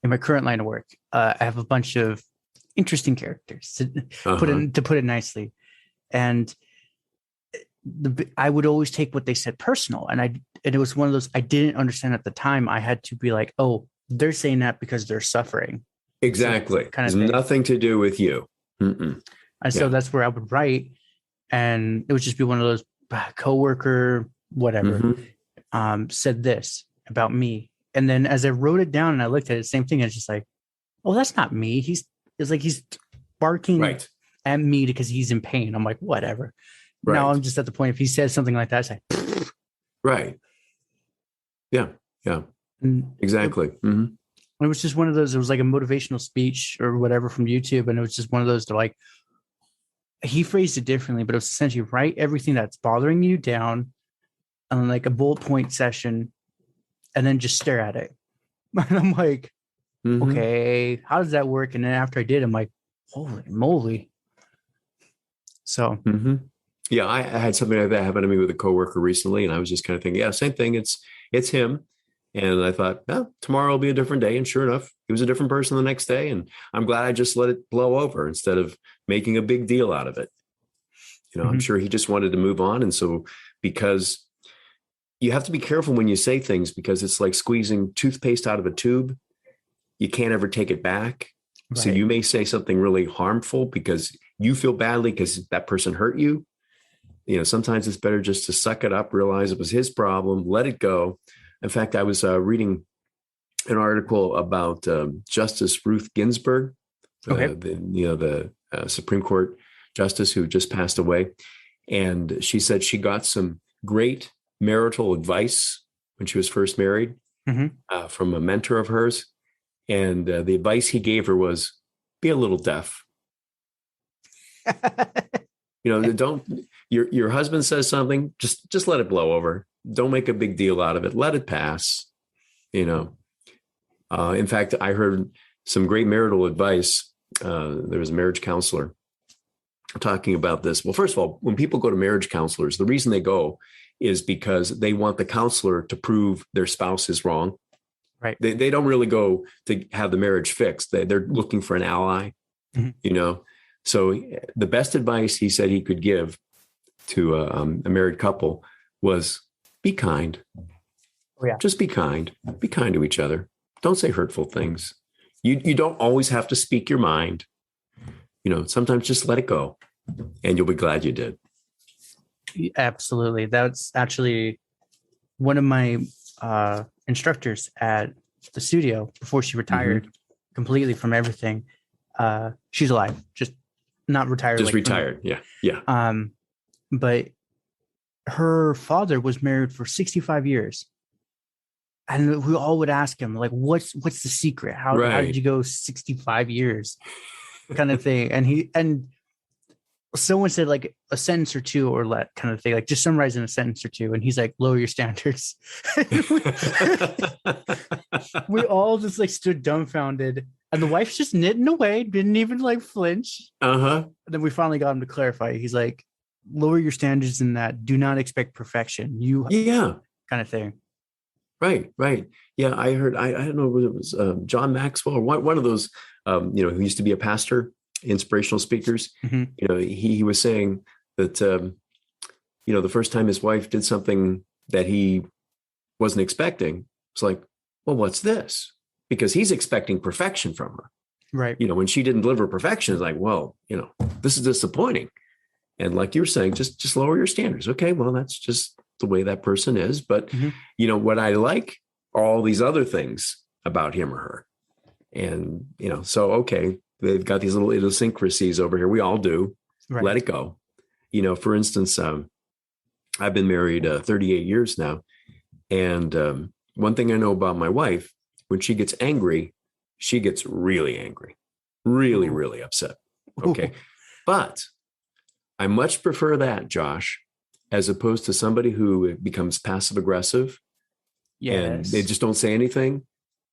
my current line of work, I have a bunch of interesting characters to put it nicely, and I would always take what they said personal, and it was one of those I didn't understand at the time. I had to be like, oh, they're saying that because they're suffering. Exactly, so kind of nothing to do with you. Mm-mm. And so that's where I would write, and it would just be one of those coworker, whatever, said this about me. And then as I wrote it down and I looked at it, same thing. It's just like, oh, that's not me. He's barking at me because he's in pain. I'm like, whatever. Right. Now I'm just at the point, if he says something like that, it's like, right. Yeah. Yeah. Exactly. It was just one of those, it was like a motivational speech or whatever from YouTube. And it was just one of those to like, he phrased it differently, but it was essentially write everything that's bothering you down on like a bullet point session and then just stare at it. And I'm like, okay, how does that work? And then after I did, I'm like, holy moly. So, yeah, I had something like that happen to me with a coworker recently. And I was just kind of thinking, yeah, same thing. It's him. And I thought, tomorrow will be a different day. And sure enough, he was a different person the next day. And I'm glad I just let it blow over instead of making a big deal out of it. I'm sure he just wanted to move on. And so, because you have to be careful when you say things, because it's like squeezing toothpaste out of a tube. You can't ever take it back. Right. So you may say something really harmful because you feel badly because that person hurt you. Sometimes it's better just to suck it up, realize it was his problem, let it go. In fact, I was reading an article about Justice Ruth Ginsburg, the Supreme Court justice who just passed away. And she said she got some great marital advice when she was first married from a mentor of hers. And the advice he gave her was, be a little deaf. Don't, your husband says something, just let it blow over. Don't make a big deal out of it. Let it pass. In fact, I heard some great marital advice. There was a marriage counselor talking about this. Well, first of all, when people go to marriage counselors, the reason they go is because they want the counselor to prove their spouse is wrong. Right. They don't really go to have the marriage fixed. They're looking for an ally, So the best advice he said he could give to a married couple was be kind. Oh, yeah. Just be kind. Be kind to each other. Don't say hurtful things. You don't always have to speak your mind. Sometimes just let it go and you'll be glad you did. Absolutely. That's actually one of my instructors at the studio before she retired completely from everything. She's alive, just not retired. Just retired. Yeah. But her father was married for 65 years. And we all would ask him, like, what's the secret? How did you go 65 years? Kind of thing. And someone said like a sentence or two or let kind of thing, like just summarize in a sentence or two. And he's like, lower your standards. We all just like stood dumbfounded. And the wife's just knitting away, didn't even like flinch. And then we finally got him to clarify. He's like, lower your standards in that. Do not expect perfection. Kind of thing. Right. Yeah, I heard. I don't know whether it was John Maxwell or one of those. Who used to be a pastor, inspirational speakers. He was saying that the first time his wife did something that he wasn't expecting, it's like, well, what's this? Because he's expecting perfection from her. Right. When she didn't deliver perfection, it's like, well, this is disappointing. And like you were saying, just lower your standards. Okay, well, that's just the way that person is. But, what I like are all these other things about him or her. And, so, okay, they've got these little idiosyncrasies over here. We all do. Right. Let it go. For instance, I've been married 38 years now. And one thing I know about my wife, when she gets angry, she gets really angry, really, really upset. Okay. But I much prefer that, Josh, as opposed to somebody who becomes passive aggressive and they just don't say anything.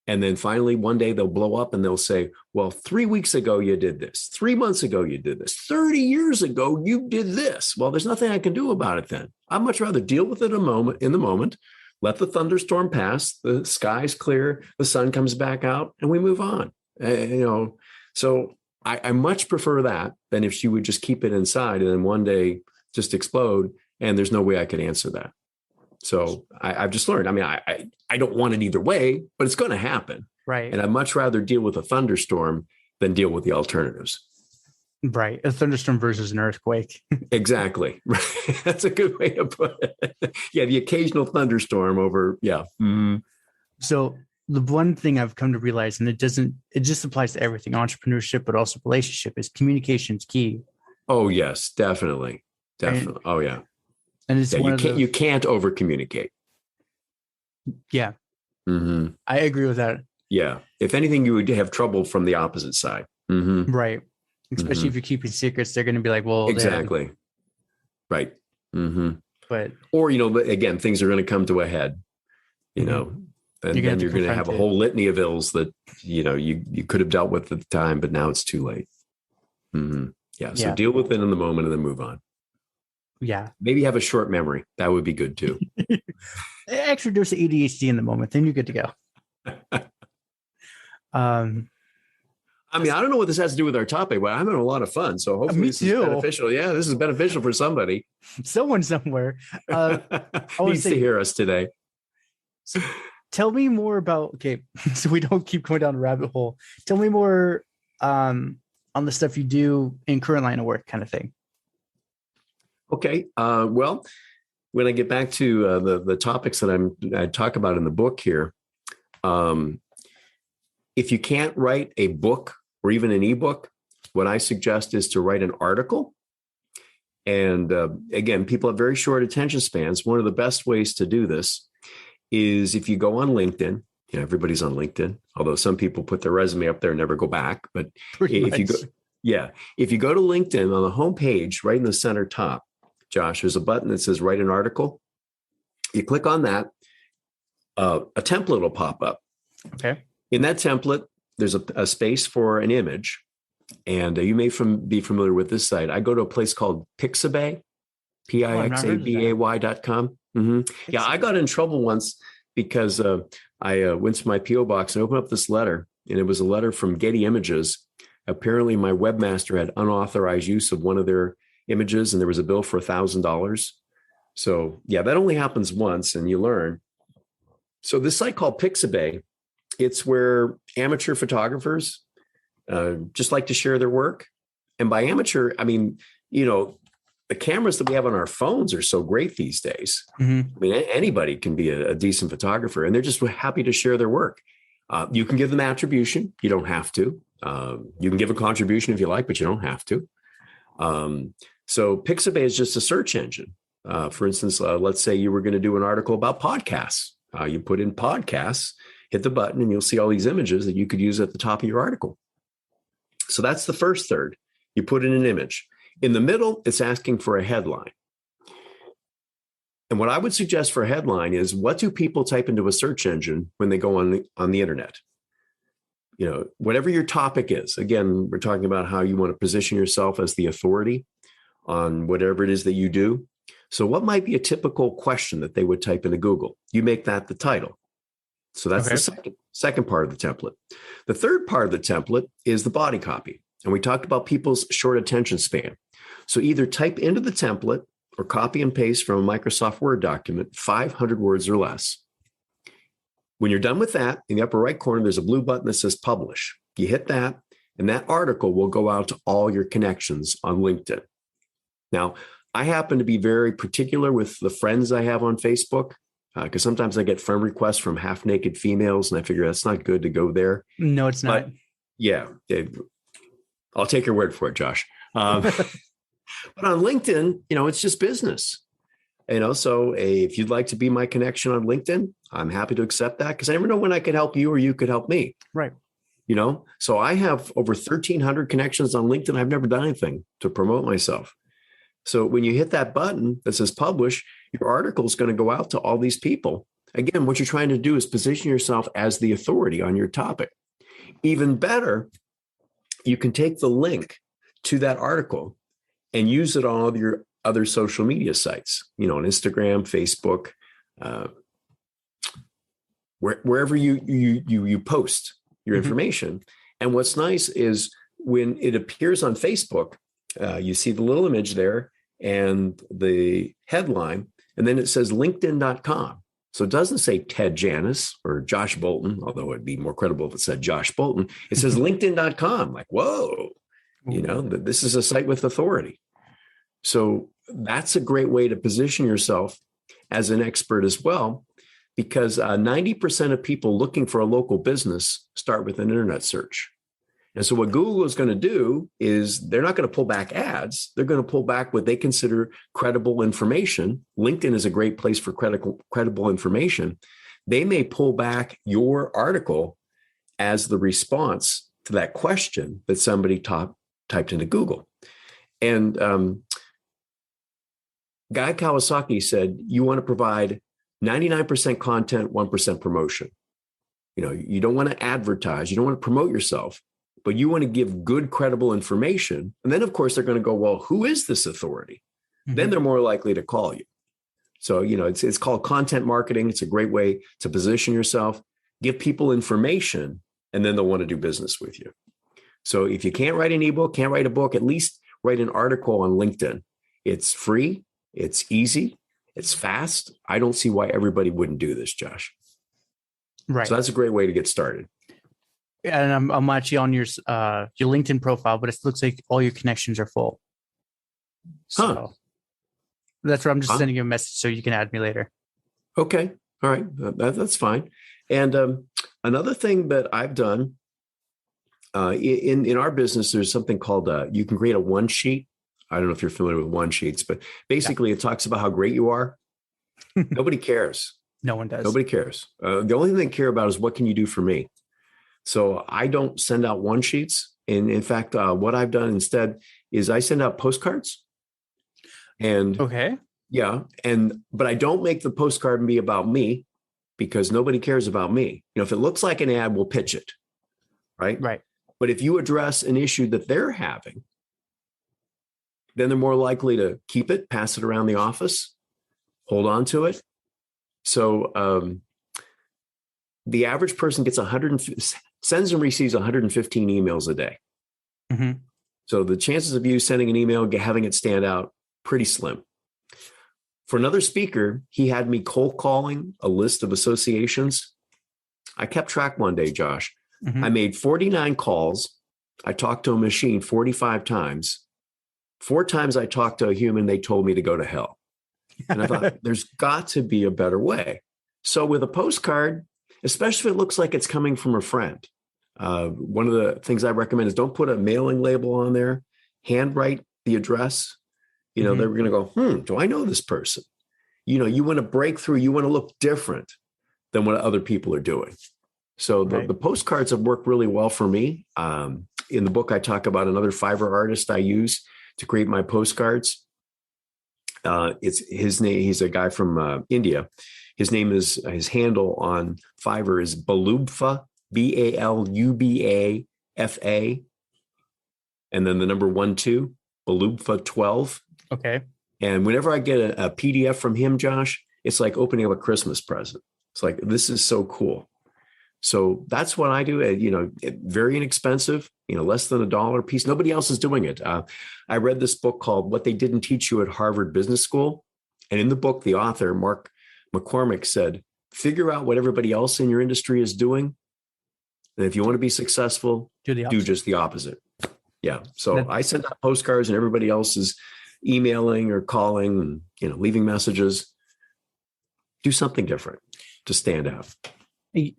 And then finally, one day they'll blow up and they'll say, well, 3 weeks ago, you did this. 3 months ago, you did this. 30 years ago, you did this. Well, there's nothing I can do about it then. I'd much rather deal with it in the moment, let the thunderstorm pass, the sky's clear, the sun comes back out, and we move on. So I much prefer that than if she would just keep it inside and then one day just explode. And there's no way I could answer that. So I've just learned. I mean, I don't want it either way, but it's going to happen. Right. And I'd much rather deal with a thunderstorm than deal with the alternatives. Right. A thunderstorm versus an earthquake. Exactly. That's a good way to put it. Yeah. The occasional thunderstorm over. Yeah. Mm-hmm. So the one thing I've come to realize, and it just applies to everything, entrepreneurship, but also relationship, is communication is key. Oh, yes, definitely. Definitely. Oh, yeah. And it's you can't over communicate. Yeah. Mm-hmm. I agree with that. Yeah. If anything, you would have trouble from the opposite side. Mm-hmm. Right. Especially if you're keeping secrets, they're going to be like, well, exactly. Right. Mm-hmm. But, or, again, things are going to come to a head, and then you're going to have a whole litany of ills that, you could have dealt with at the time, but now it's too late. Mm-hmm. Yeah. So deal with it in the moment and then move on. Yeah. Maybe have a short memory. That would be good too. Actually, there's the ADHD in the moment. Then you're good to go. I mean, I don't know what this has to do with our topic, but I'm having a lot of fun. So hopefully this is beneficial. Yeah, this is beneficial for somebody. Someone somewhere needs to hear us today. So tell me more about, so we don't keep going down a rabbit hole. Tell me more on the stuff you do in current line of work kind of thing. Okay. Well, when I get back to the topics that I talk about in the book here, if you can't write a book or even an ebook, what I suggest is to write an article. And again, people have very short attention spans. One of the best ways to do this is if you go on LinkedIn. Everybody's on LinkedIn, although some people put their resume up there and never go back. But if you go to LinkedIn on the homepage, right in the center top, Josh, there's a button that says write an article. You click on that, a template will pop up. Okay. In that template, there's a space for an image. And you may be familiar with this site. I go to a place called Pixabay, Pixabay.com. Mm-hmm. Yeah, I got in trouble once because I went to my P.O. box and opened up this letter. And it was a letter from Getty Images. Apparently, my webmaster had unauthorized use of one of their images, and there was a bill for $1,000. So yeah, that only happens once and you learn. So this site called Pixabay It's where amateur photographers just like to share their work. And by amateur, I mean, the cameras that we have on our phones are so great these days. Mm-hmm. I mean, anybody can be a decent photographer, and they're just happy to share their work. You can give them attribution. You don't have to. You can give a contribution if you like, but you don't have to. So Pixabay is just a search engine. For instance, let's say you were going to do an article about podcasts. You put in podcasts, hit the button, and you'll see all these images that you could use at the top of your article. So that's the first third. You put in an image. In the middle, it's asking for a headline. And what I would suggest for a headline is, what do people type into a search engine when they go on the internet? Whatever your topic is. Again, we're talking about how you want to position yourself as the authority on whatever it is that you do. So what might be a typical question that they would type into Google? You make that the title. So that's the second part of the template. The third part of the template is the body copy. And we talked about people's short attention span. So either type into the template or copy and paste from a Microsoft Word document, 500 words or less. When you're done with that, in the upper right corner, there's a blue button that says publish. You hit that, and that article will go out to all your connections on LinkedIn. Now, I happen to be very particular with the friends I have on Facebook, because sometimes I get friend requests from half-naked females, and I figure that's not good to go there. No, it's not. But yeah, I'll take your word for it, Josh. But on LinkedIn, it's just business. So if you'd like to be my connection on LinkedIn, I'm happy to accept that, because I never know when I could help you or you could help me. Right. So I have over 1,300 connections on LinkedIn. I've never done anything to promote myself. So when you hit that button that says publish, your article is going to go out to all these people. Again, what you're trying to do is position yourself as the authority on your topic. Even better, you can take the link to that article and use it on all of your other social media sites, on Instagram, Facebook, wherever you post your information. And what's nice is when it appears on Facebook, you see the little image there and the headline, and then it says LinkedIn.com. So it doesn't say Ted Janusz or Josh Bolton, although it'd be more credible if it said Josh Bolton. It says LinkedIn.com. Like, whoa, this is a site with authority. So that's a great way to position yourself as an expert as well, because 90% of people looking for a local business start with an internet search. And so what Google is going to do is they're not going to pull back ads. They're going to pull back what they consider credible information. LinkedIn is a great place for credible information. They may pull back your article as the response to that question that somebody typed into Google. And Guy Kawasaki said, you want to provide 99% content, 1% promotion. You don't want to advertise. You don't want to promote yourself, but you want to give good, credible information. And then, of course, they're going to go, well, who is this authority? Mm-hmm. Then they're more likely to call you. So, it's called content marketing. It's a great way to position yourself, give people information, and then they'll want to do business with you. So if you can't write an ebook, can't write a book, at least write an article on LinkedIn. It's free. It's easy. It's fast. I don't see why everybody wouldn't do this, Josh. Right. So that's a great way to get started. And I'm actually on your LinkedIn profile, but it looks like all your connections are full. So that's where I'm just sending you a message so you can add me later. Okay. All right. That's fine. And another thing that I've done in our business, there's something called you can create a one sheet. I don't know if you're familiar with one sheets, but basically it talks about how great you are. Nobody cares. No one does. Nobody cares. The only thing they care about is what can you do for me? So I don't send out one sheets. And in fact, what I've done instead is I send out postcards. And but I don't make the postcard be about me, because nobody cares about me. If it looks like an ad, we'll pitch it. Right. But if you address an issue that they're having, then they're more likely to keep it, pass it around the office, hold on to it. So the average person gets sends and receives 115 emails a day. Mm-hmm. So the chances of you sending an email, having it stand out, pretty slim. For another speaker, he had me cold calling a list of associations I kept track one day, Josh. Mhm. I made 49 calls. I talked to a machine 45 times. 4 times I talked to a human, they told me to go to hell. And I thought, there's got to be a better way. So with a postcard, especially if it looks like it's coming from a friend, one of the things I recommend is don't put a mailing label on there, handwrite the address. You know, they're going to go, do I know this person? You know, you want to break through, you want to look different than what other people are doing. So the postcards have worked really well for me. In the book, I talk about another Fiverr artist I use to create my postcards. It's his name. He's a guy from India. His handle on Fiverr is Balubfa, Balubafa, and then the number 12, Balubfa 12. Okay. And whenever I get a PDF from him, Josh, it's like opening up a Christmas present. It's like, this is so cool. So that's what I do. You know, very inexpensive, you know, less than $1 a piece. Nobody else is doing it. I read this book called What They Didn't Teach You at Harvard Business School. And in the book, the author, Mark McCormick, said, figure out what everybody else in your industry is doing. And if you want to be successful, do just the opposite. Yeah. So I send out postcards and everybody else is emailing or calling and, you know, leaving messages. Do something different to stand out.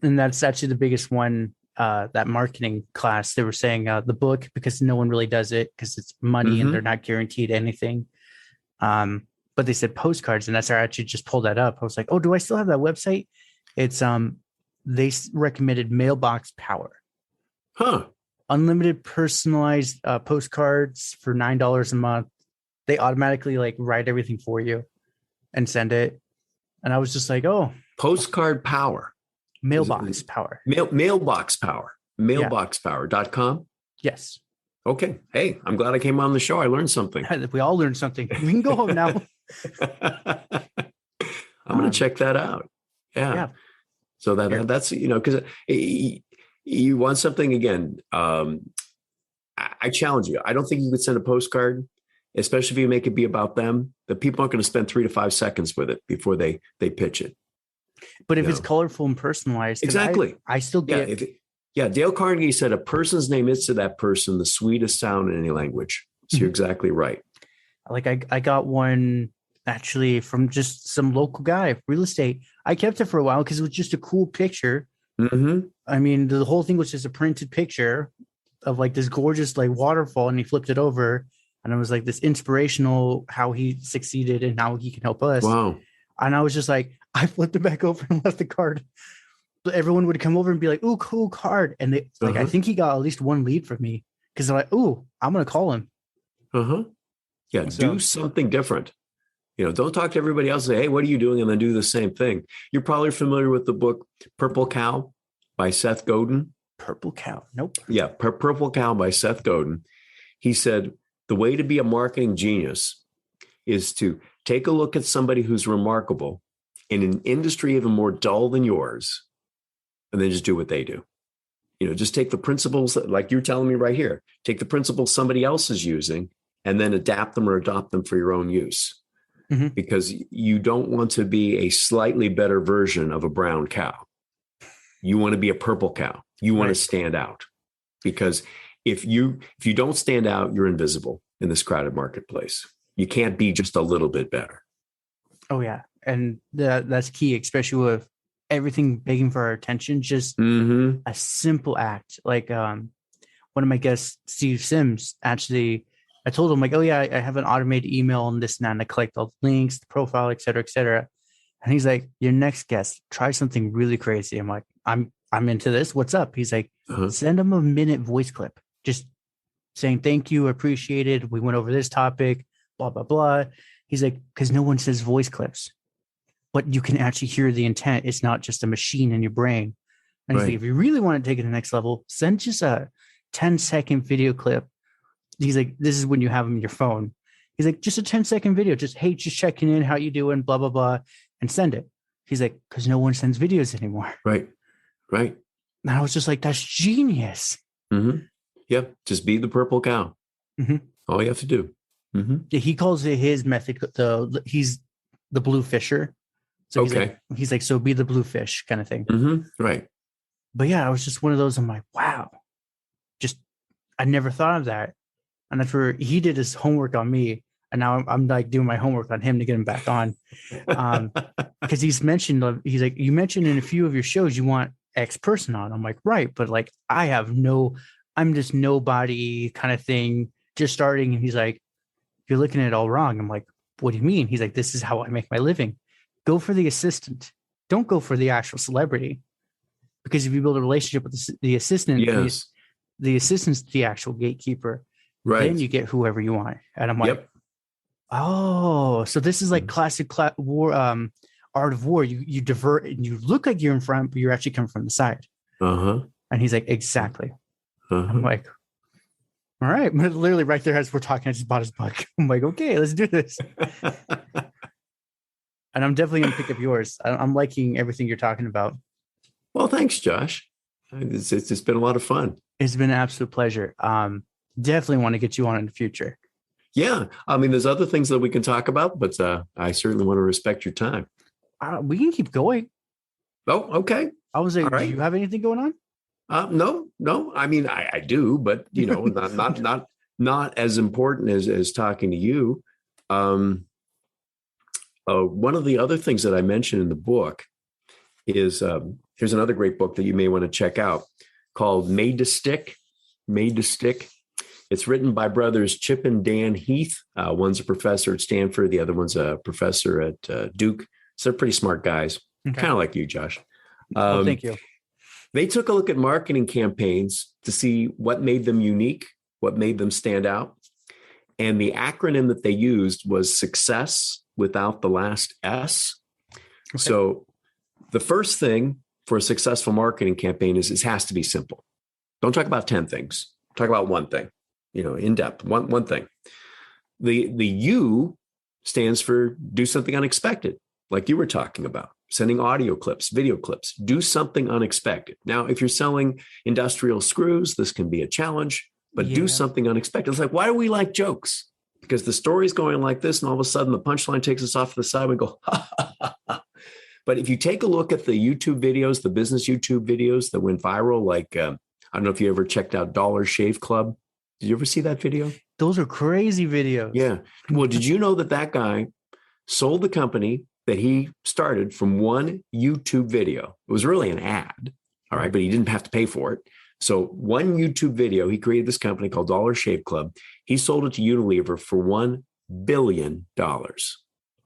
And that's actually the biggest one, that marketing class. They were saying the book, because no one really does it because it's money and they're not guaranteed anything. But they said postcards, and that's how I actually just pulled that up. I was like, oh, do I still have that website? It's they recommended Mailbox Power. Huh. Unlimited personalized postcards for $9 a month. They automatically like write everything for you and send it. And I was just like, oh, postcard power. Mailbox Power. Mailbox Power. Mailboxpower.com. Yes. Okay. Hey, I'm glad I came on the show. I learned something. We all learned something. We can go home now. I'm going to check that out. Yeah. So that's, you know, because you want something again. I challenge you. I don't think you could send a postcard, especially if you make it be about them. The people aren't going to spend 3 to 5 seconds with it before they pitch it. But if it's colorful and personalized, exactly. I still get. Dale Carnegie said a person's name is to that person the sweetest sound in any language. So you're exactly right. Like I got one actually from just some local guy, real estate. I kept it for a while because it was just a cool picture. I mean, the whole thing was just a printed picture of like this gorgeous like waterfall, and he flipped it over, and it was like this inspirational how he succeeded and how he can help us. Wow. And I was just like, I flipped it back over and left the card. But everyone would come over and be like, "Ooh, cool card!" And they like, I think he got at least one lead from me because they're like, "Ooh, I'm gonna call him." Yeah, do something different. You know, don't talk to everybody else and say, "Hey, what are you doing?" and then do the same thing. You're probably familiar with the book Purple Cow by Seth Godin. Purple Cow. Nope. Yeah, Purple Cow by Seth Godin. He said, the way to be a marketing genius is to take a look at somebody who's remarkable in an industry even more dull than yours, and then just do what they do. You know, just take the principles that, like you're telling me right here, take the principles somebody else is using and then adapt them or adopt them for your own use. Because you don't want to be a slightly better version of a brown cow. You want to be a purple cow. You want to stand out, because if you don't stand out, you're invisible in this crowded marketplace. You can't be just a little bit better. Oh yeah. And that's key, especially with everything begging for our attention. Just a simple act. Like one of my guests, Steve Sims, actually, I told him like, oh yeah, I have an automated email and this and that, and I collect all the links, the profile, et cetera, et cetera. And he's like, your next guest, try something really crazy. I'm like, I'm into this. What's up? He's like, send him a minute voice clip, just saying, thank you, appreciate it. We went over this topic, blah, blah, blah. He's like, because no one says voice clips, but you can actually hear the intent. It's not just a machine in your brain. And he's like, if you really want to take it to the next level, send just a 10-second video clip. He's like, this is when you have them in your phone. He's like, just a 10-second video. Just, hey, just checking in. How you doing? Blah, blah, blah. And send it. He's like, because no one sends videos anymore. Right. And I was just like, that's genius. Yep. Just be the purple cow. All you have to do. Yeah, he calls it his method. He's the blue fisher. So he's like, so be the blue fish kind of thing. Right. But yeah, I was just one of those. I'm like, wow, just I never thought of that. And that's where he did his homework on me. And now I'm like doing my homework on him to get him back on. Because he's like, you mentioned in a few of your shows you want X person on. I'm like, right, but like I'm just nobody kind of thing, just starting. And he's like, you're looking at it all wrong. I'm like, what do you mean? He's like, this is how I make my living. Go for the assistant. Don't go for the actual celebrity. Because if you build a relationship with the assistant, Yes. the assistant's the actual gatekeeper. Right. Then you get whoever you want. And I'm like, Yep. oh, so this is like classic war, art of war. You divert and you look like you're in front, but you're actually coming from the side. Uh-huh. And he's like, exactly. Uh-huh. I'm like, all right. But literally right there as we're talking, I just bought his book. I'm like, okay, let's do this. And I'm definitely gonna pick up yours. I'm liking everything you're talking about. Well, thanks, Josh. It's been a lot of fun. It's been an absolute pleasure. Definitely want to get you on in the future. Yeah. I mean, there's other things that we can talk about, but I certainly want to respect your time. We can keep going. Oh, okay. I was like, All right. do you have anything going on? No. I mean, I do, but not as important as talking to you. One of the other things that I mentioned in the book is here's another great book that you may want to check out called Made to Stick. Made to Stick. It's written by brothers Chip and Dan Heath. One's a professor at Stanford. The other one's a professor at Duke. So they're pretty smart guys, kind of like you, Josh. Thank you. They took a look at marketing campaigns to see what made them unique, what made them stand out. And the acronym that they used was success without the last S. Okay. So the first thing for a successful marketing campaign is it has to be simple. Don't talk about 10 things. Talk about one thing, in depth, one thing. The U stands for do something unexpected, like you were talking about, sending audio clips, video clips, do something unexpected. Now, if you're selling industrial screws, this can be a challenge, but do something unexpected. It's like, why do we like jokes? Because the story's going like this, and all of a sudden the punchline takes us off to the side and we go, ha, ha, ha, ha. But if you take a look at the YouTube videos, the business YouTube videos that went viral, like, I don't know if you ever checked out Dollar Shave Club. Did you ever see that video? Those are crazy videos. Yeah. Well, did you know that guy sold the company that he started from one YouTube video? It was really an ad. All right. But he didn't have to pay for it. So one YouTube video, he created this company called Dollar Shave Club. He sold it to Unilever for $1 billion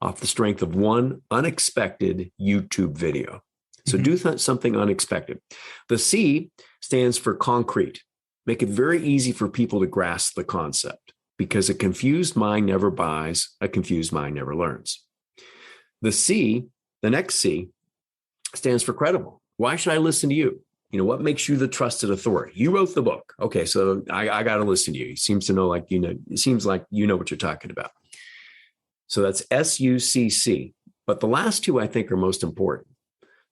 off the strength of one unexpected YouTube video. So do something unexpected. The C stands for concrete. Make it very easy for people to grasp the concept, because a confused mind never buys, a confused mind never learns. The next C stands for credible. Why should I listen to you? What makes you the trusted authority? You wrote the book. Okay, so I got to listen to you. It seems like you know what you're talking about. So that's SUCC. But the last two I think are most important.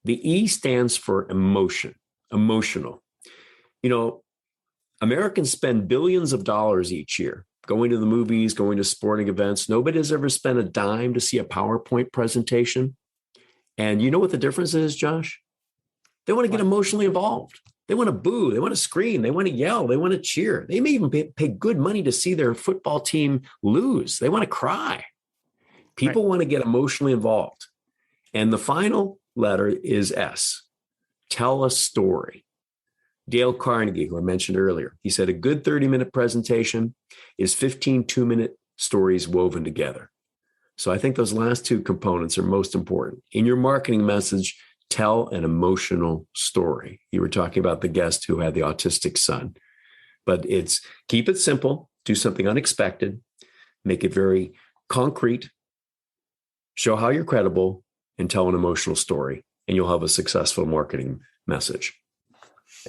The E stands for emotional. Americans spend billions of dollars each year going to the movies, going to sporting events. Nobody has ever spent a dime to see a PowerPoint presentation. And you know what the difference is, Josh? They want to get emotionally involved. They want to boo. They want to scream. They want to yell. They want to cheer. They may even pay good money to see their football team lose. They want to cry. People want to get emotionally involved. And the final letter is S. Tell a story. Dale Carnegie, who I mentioned earlier, he said a good 30-minute presentation is 15 2-minute stories woven together. So I think those last two components are most important. In your marketing message, tell an emotional story. You were talking about the guest who had the autistic son, but it's keep it simple, do something unexpected, make it very concrete, show how you're credible, and tell an emotional story, and you'll have a successful marketing message.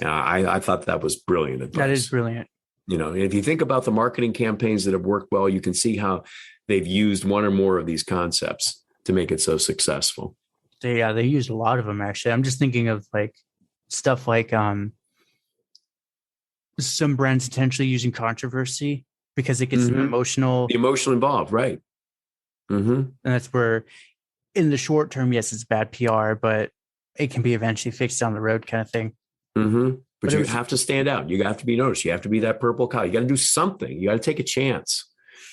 And I thought that was brilliant advice. That is brilliant. If you think about the marketing campaigns that have worked well, you can see how they've used one or more of these concepts to make it so successful. They used a lot of them, actually. I'm just thinking of like stuff like some brands potentially using controversy because it gets them emotional. The emotional involved, right. Mm-hmm. And that's where in the short term, yes, it's bad PR, but it can be eventually fixed down the road kind of thing. Mm-hmm. But you it was, have to stand out. You have to be noticed. You have to be that purple cow. You got to do something. You got to take a chance.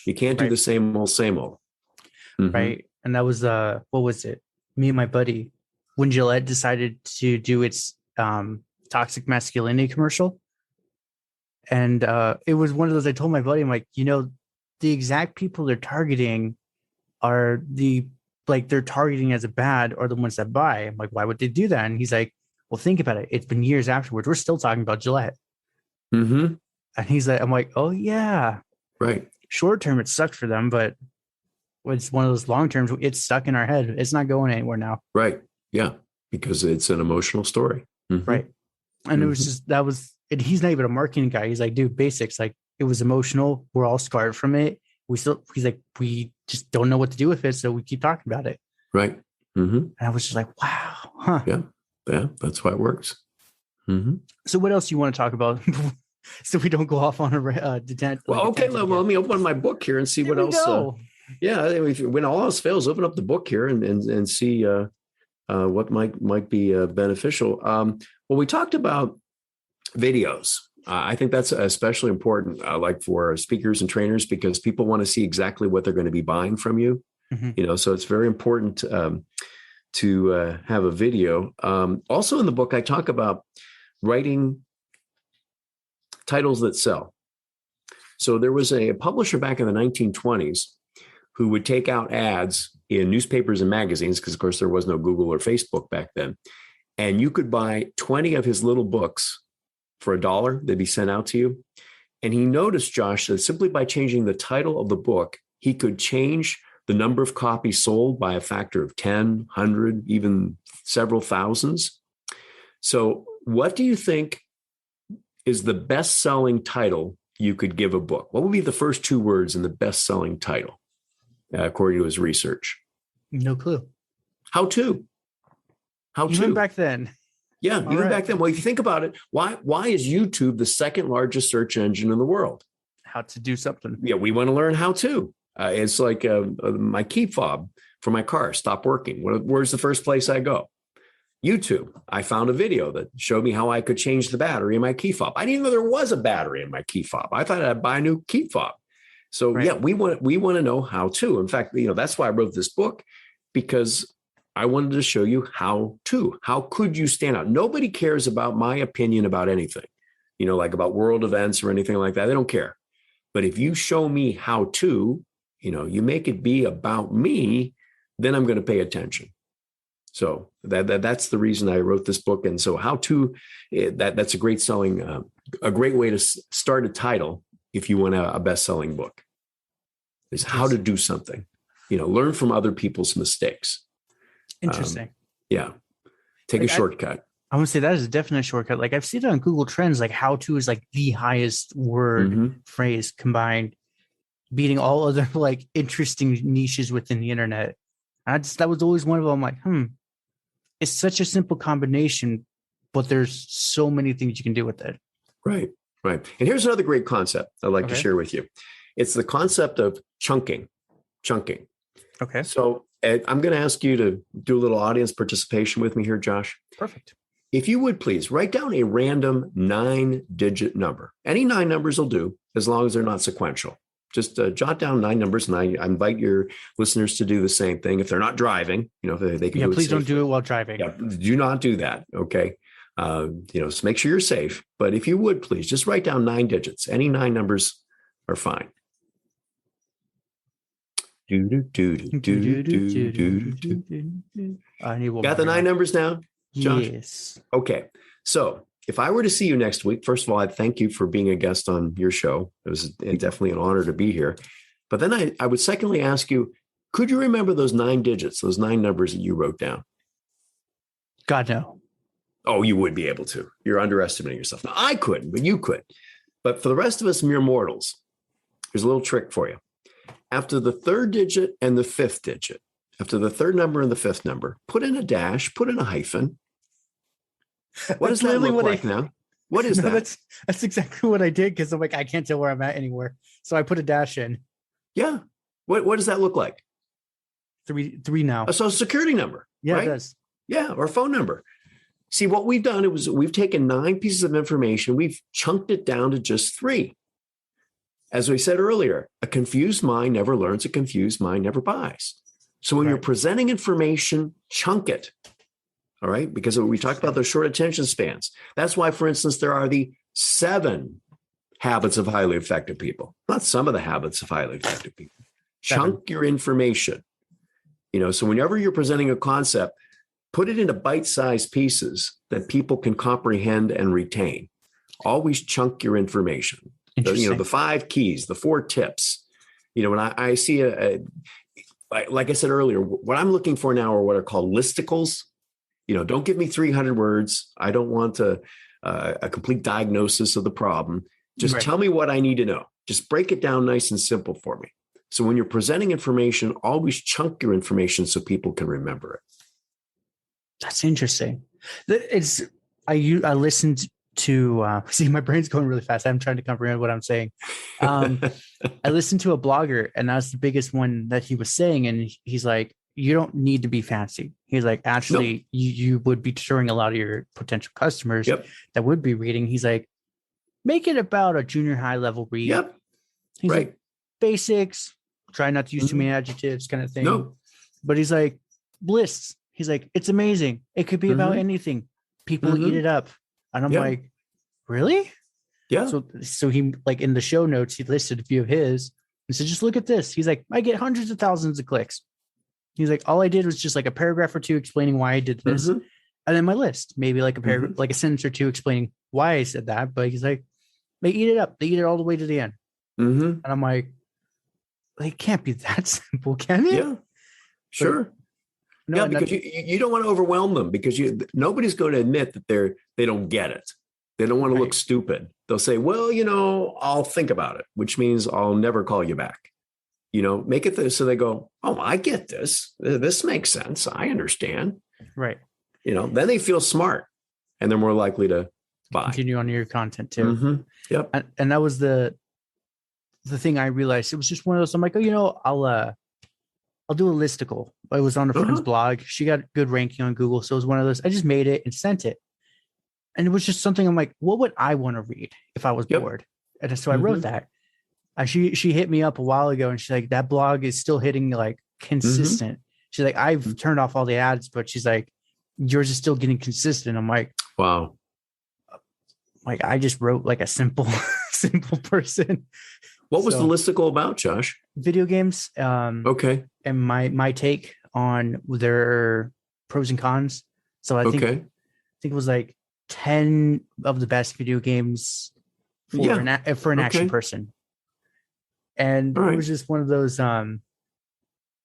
You can't do the same old, same old. Mm-hmm. Right. And that was, what was it? Me and my buddy, when Gillette decided to do its toxic masculinity commercial. And it was one of those, I told my buddy, I'm like, the exact people they're targeting are they're targeting as a bad are the ones that buy. I'm like, why would they do that? And he's like, well, think about it. It's been years afterwards. We're still talking about Gillette. Mm-hmm. And he's like, I'm like, oh yeah. Right. Short term, it sucked for them, but it's one of those long terms. It's stuck in our head. It's not going anywhere now. Right. Yeah. Because it's an emotional story. Mm-hmm. Right. And it was just, and he's not even a marketing guy. He's like, dude, basics. Like, it was emotional. We're all scarred from it. He's like, we just don't know what to do with it. So we keep talking about it. Right. Mm-hmm. And I was just like, wow. Huh. Yeah. Yeah. That's why it works. Mm-hmm. So what else do you want to talk about? So we don't go off on a detent. Well, okay. Let me open my book here and see what else. When all else fails, open up the book here and see what might be beneficial. Well, we talked about videos. I think that's especially important, like for speakers and trainers, because people want to see exactly what they're going to be buying from you. Mm-hmm. So it's very important to have a video. Also in the book, I talk about writing titles that sell. So there was a publisher back in the 1920s who would take out ads in newspapers and magazines, because of course there was no Google or Facebook back then. And you could buy 20 of his little books for $1. They'd be sent out to you. And he noticed, Josh, that simply by changing the title of the book, he could change the number of copies sold by a factor of 10, 100, even several thousands. So what do you think is the best-selling title you could give a book? What would be the first two words in the best-selling title, according to his research? No clue. How to? Even back then. Yeah, even back then. Well, if you think about it, why is YouTube the second largest search engine in the world? How to do something. Yeah, we want to learn how to. It's like my key fob for my car stopped working. Where's the first place I go? YouTube. I found a video that showed me how I could change the battery in my key fob. I didn't even know there was a battery in my key fob. I thought I'd buy a new key fob. So yeah, we want to know how to. In fact, that's why I wrote this book, because I wanted to show you how to. How could you stand out? Nobody cares about my opinion about anything, like about world events or anything like that. They don't care. But if you show me how to, you make it be about me, then I'm going to pay attention. So that's the reason I wrote this book. And so how to, that's a great way to start a title if you want a best-selling book, is how to do something, learn from other people's mistakes. Interesting. Yeah. Take a shortcut. I want to say that is a definite shortcut. Like I've seen it on Google Trends, like how to is like the highest word phrase combined, beating all other like interesting niches within the internet. That was always one of them. I'm like, it's such a simple combination, but there's so many things you can do with it. Right. And here's another great concept I'd like to share with you. It's the concept of chunking. Okay. So I'm going to ask you to do a little audience participation with me here, Josh. Perfect. If you would please write down a random 9-digit number. Any 9 numbers will do, as long as they're not sequential. Just jot down 9 numbers, and I invite your listeners to do the same thing. If they're not driving, if they can do it please safely. Don't do it while driving. Yeah, do not do that. Okay. So make sure you're safe. But if you would please just write down 9 digits. Any 9 numbers are fine. Got the 9 numbers now, Josh? Yes. Okay. So if I were to see you next week, first of all, I thank you for being a guest on your show. It was definitely an honor to be here. But then I would secondly ask you, could you remember those 9 digits, those 9 numbers that you wrote down? God, no. Oh, you would be able to. You're underestimating yourself. Now, I couldn't, but you could. But for the rest of us mere mortals, here's a little trick for you. After the 3rd digit and the 5th digit, after the 3rd number and the 5th number, put in a dash, put in a hyphen. What does that look like now? What is that? That's exactly what I did, because I'm like, I can't tell where I'm at anywhere. So I put a dash in. Yeah. What does that look like? 3 now. A social security number. Yeah, right? it does. Yeah, or a phone number. See, what we've done is we've taken 9 pieces of information. We've chunked it down to just 3. As we said earlier, a confused mind never learns, a confused mind never buys. So when you're presenting information, chunk it. All right. Because we talked about those short attention spans. That's why, for instance, there are the 7 habits of highly effective people, not some of the habits of highly effective people. 7. Chunk your information. So whenever you're presenting a concept, put it into bite-sized pieces that people can comprehend and retain. Always chunk your information. The 5 keys, the 4 tips. When I see like I said earlier, what I'm looking for now are what are called listicles. Don't give me 300 words. I don't want a complete diagnosis of the problem. Just tell me what I need to know. Just break it down nice and simple for me. So when you're presenting information, always chunk your information so people can remember it. That's interesting. I listened to see, my brain's going really fast. I'm trying to comprehend what I'm saying. I listened to a blogger, and that's the biggest one that he was saying. And he's like, you don't need to be fancy. He's like, actually, you would be destroying a lot of your potential customers that would be reading. He's like, make it about a junior high level read. Yep. He's like, basics, try not to use too many adjectives, kind of thing. No. But he's like, lists. He's like, it's amazing. It could be about anything. People eat it up. And I'm like, really? Yeah. So he, like, in the show notes, he listed a few of his and said, just look at this. He's like, I get hundreds of thousands of clicks. He's like, all I did was just like a paragraph or 2 explaining why I did this. And then my list, maybe like a paragraph, like a sentence or 2 explaining why I said that. But he's like, they eat it up. They eat it all the way to the end. And I'm like, it can't be that simple, can it? Yeah, sure. But, because you don't want to overwhelm them, because nobody's going to admit that they don't get it. They don't want to look stupid. They'll say, well, I'll think about it, which means I'll never call you back. Make it so they go, oh, I get this. This makes sense. I understand. Right. Then they feel smart, and they're more likely to buy. Continue on your content too. Yep. And that was the thing I realized. It was just one of those, I'm like, I'll do a listicle. It was on a friend's blog. She got good ranking on Google. So it was one of those, I just made it and sent it. And it was just something I'm like, what would I want to read if I was bored? And so I wrote that. She hit me up a while ago, and she's like, that blog is still hitting like consistent. She's like, I've turned off all the ads, but she's like, yours is still getting consistent. I'm like, wow. Like, I just wrote like a simple person. What was the listicle about, Josh? Video games. Okay. And my take on their pros and cons. So I think it was like 10 of the best video games for an action person. And it was just one of those. I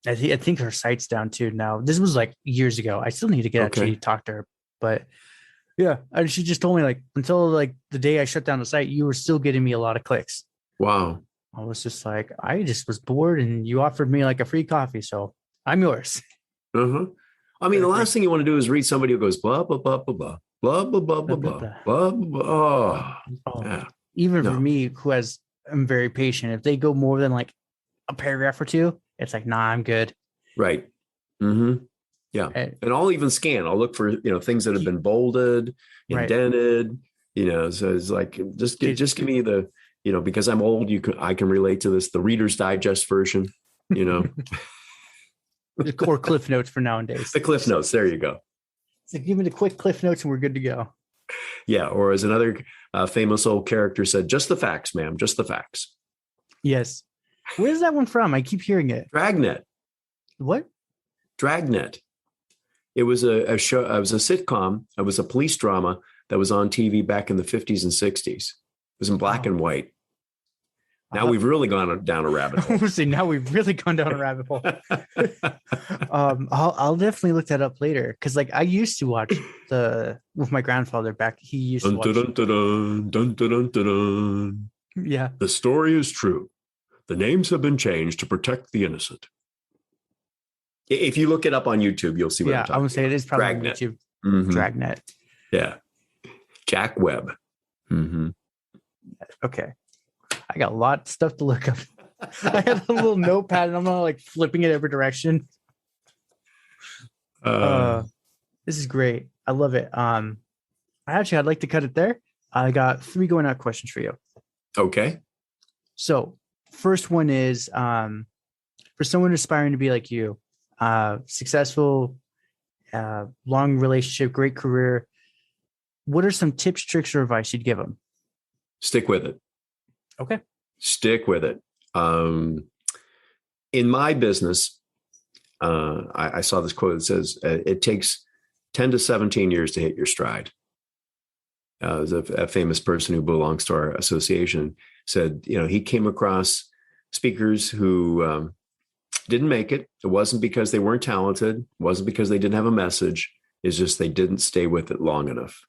think her site's down too now. This was like years ago. I still need to get actually talk to her, but yeah. And she just told me, like, until like the day I shut down the site, you were still getting me a lot of clicks. Wow. I was just like, I just was bored, and you offered me like a free coffee, so I'm yours. I mean, the last thing you want to do is read somebody who goes blah blah blah blah blah blah blah blah blah blah blah. Yeah. Even for me, I'm very patient. If they go more than like a paragraph or 2, it's like, nah, I'm good. Right. Yeah. And I'll even scan. I'll look for things that have been bolded, indented. So it's like just give me the. Because I'm old, I can relate to this, the Reader's Digest version, Or Cliff Notes for nowadays. The Cliff Notes, there you go. So give me the quick Cliff Notes and we're good to go. Yeah, or as another famous old character said, just the facts, ma'am, just the facts. Yes. Where's that one from? I keep hearing it. Dragnet. What? Dragnet. It was a show, it was a sitcom, it was a police drama that was on TV back in the 50s and 60s. It was in black and white. Now we've really gone down a rabbit hole. Now we've really gone down a rabbit hole. I'll definitely look that up later, because like I used to watch with my grandfather back. He used to watch. Yeah. The story is true. The names have been changed to protect the innocent. If you look it up on YouTube, you'll see what I'm talking about. I would say it is probably Dragnet. on YouTube. Dragnet. Yeah. Jack Webb. Okay. I got a lot of stuff to look up. I have a little notepad, and I'm not like flipping it every direction. This is great. I love it. I'd like to cut it there. I got 3 going out questions for you. Okay. So first one is, for someone aspiring to be like you, successful, long relationship, great career, what are some tips, tricks, or advice you'd give them? Stick with it. Okay. Stick with it. In my business, I saw this quote that says, it takes 10 to 17 years to hit your stride. There's a famous person who belongs to our association said, he came across speakers who didn't make it. It wasn't because they weren't talented. It wasn't because they didn't have a message. It's just they didn't stay with it long enough.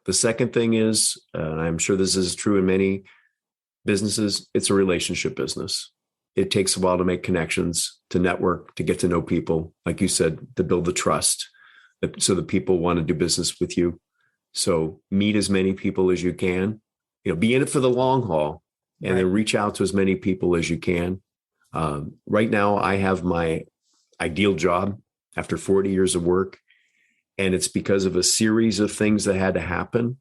The second thing is, and I'm sure this is true in many businesses, it's a relationship business. It takes a while to make connections, to network, to get to know people. Like you said, to build the trust so that people want to do business with you. So meet as many people as you can, be in it for the long haul, and then reach out to as many people as you can. Right now, I have my ideal job after 40 years of work. And it's because of a series of things that had to happen.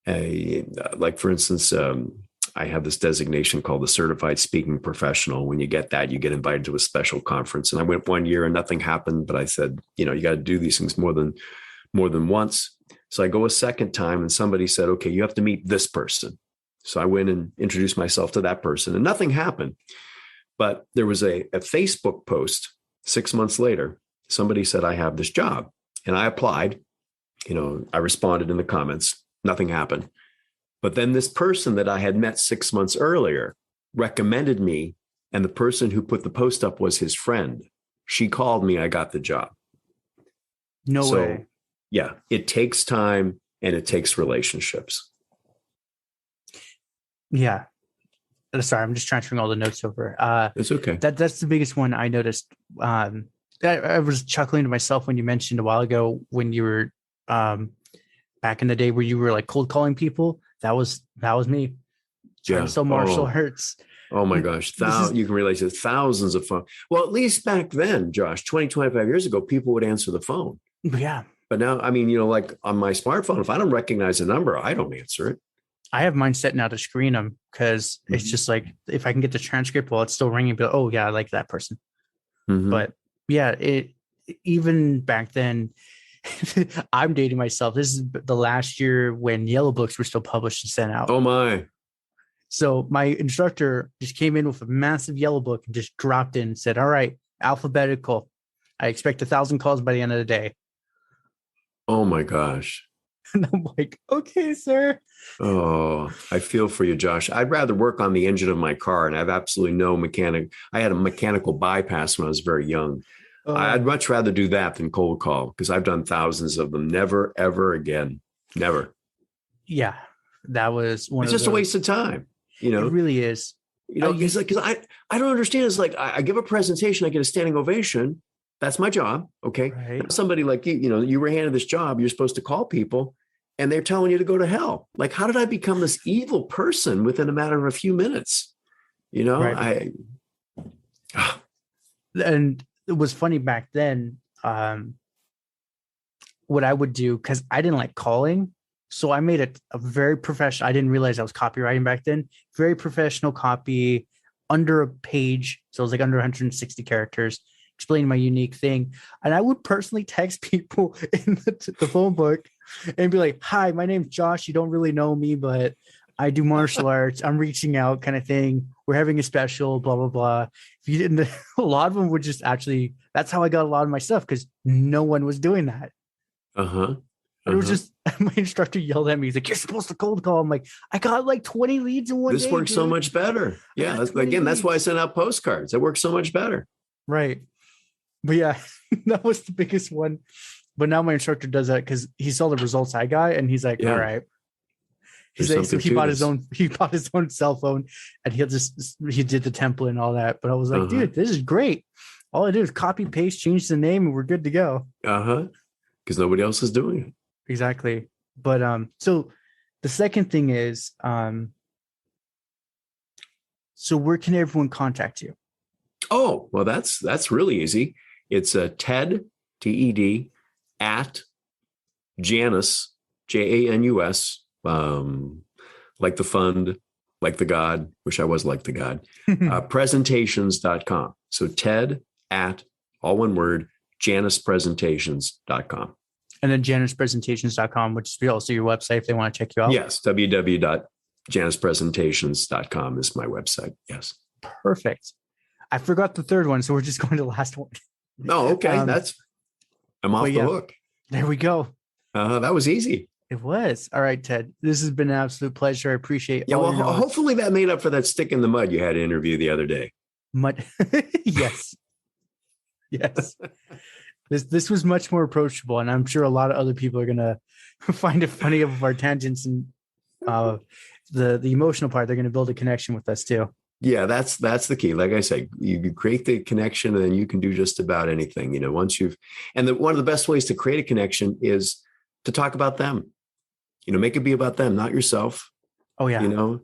Like, for instance, I have this designation called the Certified Speaking Professional. When you get that, you get invited to a special conference. And I went one year and nothing happened, but I said, you got to do these things more than once. So I go a second time and somebody said, okay, you have to meet this person. So I went and introduced myself to that person and nothing happened. But there was a Facebook post 6 months later. Somebody said, I have this job. And I applied, I responded in the comments, nothing happened. But then this person that I had met 6 months earlier recommended me. And the person who put the post up was his friend. She called me, I got the job. No way. Yeah, it takes time and it takes relationships. Yeah. Sorry, I'm just transferring all the notes over. It's okay. That's the biggest one I noticed. I was chuckling to myself when you mentioned a while ago when you were back in the day where you were like cold calling people. That was me. Trying to sell martial arts. Oh my gosh. You can relate to thousands of phone. Well, at least back then, Josh, 25 years ago, people would answer the phone. Yeah. But now, like on my smartphone, if I don't recognize a number, I don't answer it. I have mine set now to screen them because it's just like, if I can get the transcript while it's still ringing, but oh yeah, I like that person. Mm-hmm. But yeah, even back then, I'm dating myself. This is the last year when yellow books were still published and sent out. Oh my. So my instructor just came in with a massive yellow book and just dropped in and said, all right, alphabetical. I expect 1,000 calls by the end of the day. Oh my gosh. And I'm like, okay, sir. Oh, I feel for you, Josh. I'd rather work on the engine of my car, and I have absolutely no mechanic. I had a mechanical bypass when I was very young. I'd much rather do that than cold call because I've done thousands of them. Never, ever again. Never. Yeah, that was one. It's just a waste of time. It really is. It's like, because I don't understand. It's like I give a presentation, I get a standing ovation. That's my job. Okay. Right. Somebody like you were handed this job. You're supposed to call people and they're telling you to go to hell. Like, how did I become this evil person within a matter of a few minutes? Right. And it was funny back then. What I would do, because I didn't like calling. So I made a very professional, I didn't realize I was copywriting back then. Very professional copy under a page. So it was like under 160 characters. Explain my unique thing. And I would personally text people in the phone book and be like, hi, my name's Josh. You don't really know me, but I do martial arts. I'm reaching out kind of thing. We're having a special, blah, blah, blah. If you didn't, a lot of them would just that's how I got a lot of my stuff because no one was doing that. It was just, my instructor yelled at me. He's like, you're supposed to cold call. I'm like, I got like 20 leads in one day. This works so much better. Yeah. That's why I sent out postcards. It works so much better. Right. But yeah, that was the biggest one. But now my instructor does that because he saw the results I got and he's like, all right. He's like, so he bought his own cell phone and he did the template and all that. But I was like, dude, this is great. All I do is copy, paste, change the name and we're good to go. Because nobody else is doing it. Exactly. But so the second thing is, so where can everyone contact you? Oh, well, that's really easy. It's TED, TED, at Janus, Janus, like the fund, like the God, wish I was like the God, presentations.com. So Ted at, all one word, januspresentations.com. And then januspresentations.com, which is also your website if they want to check you out. Yes, www.januspresentations.com is my website. Yes. Perfect. I forgot the third one, so we're just going to the last one. Oh, okay. I'm off the hook. There we go. That was easy. It was. All right, Ted. This has been an absolute pleasure. I appreciate it. Yeah, well, hopefully that made up for that stick in the mud you had to interview the other day. Mud. Yes. Yes. This was much more approachable, and I'm sure a lot of other people are gonna find it funny of our tangents and the emotional part. They're gonna build a connection with us too. Yeah, that's the key. Like I say, you create the connection, and then you can do just about anything. You know, once you've one of the best ways to create a connection is to talk about them. You know, make it be about them, not yourself. Oh yeah. You know,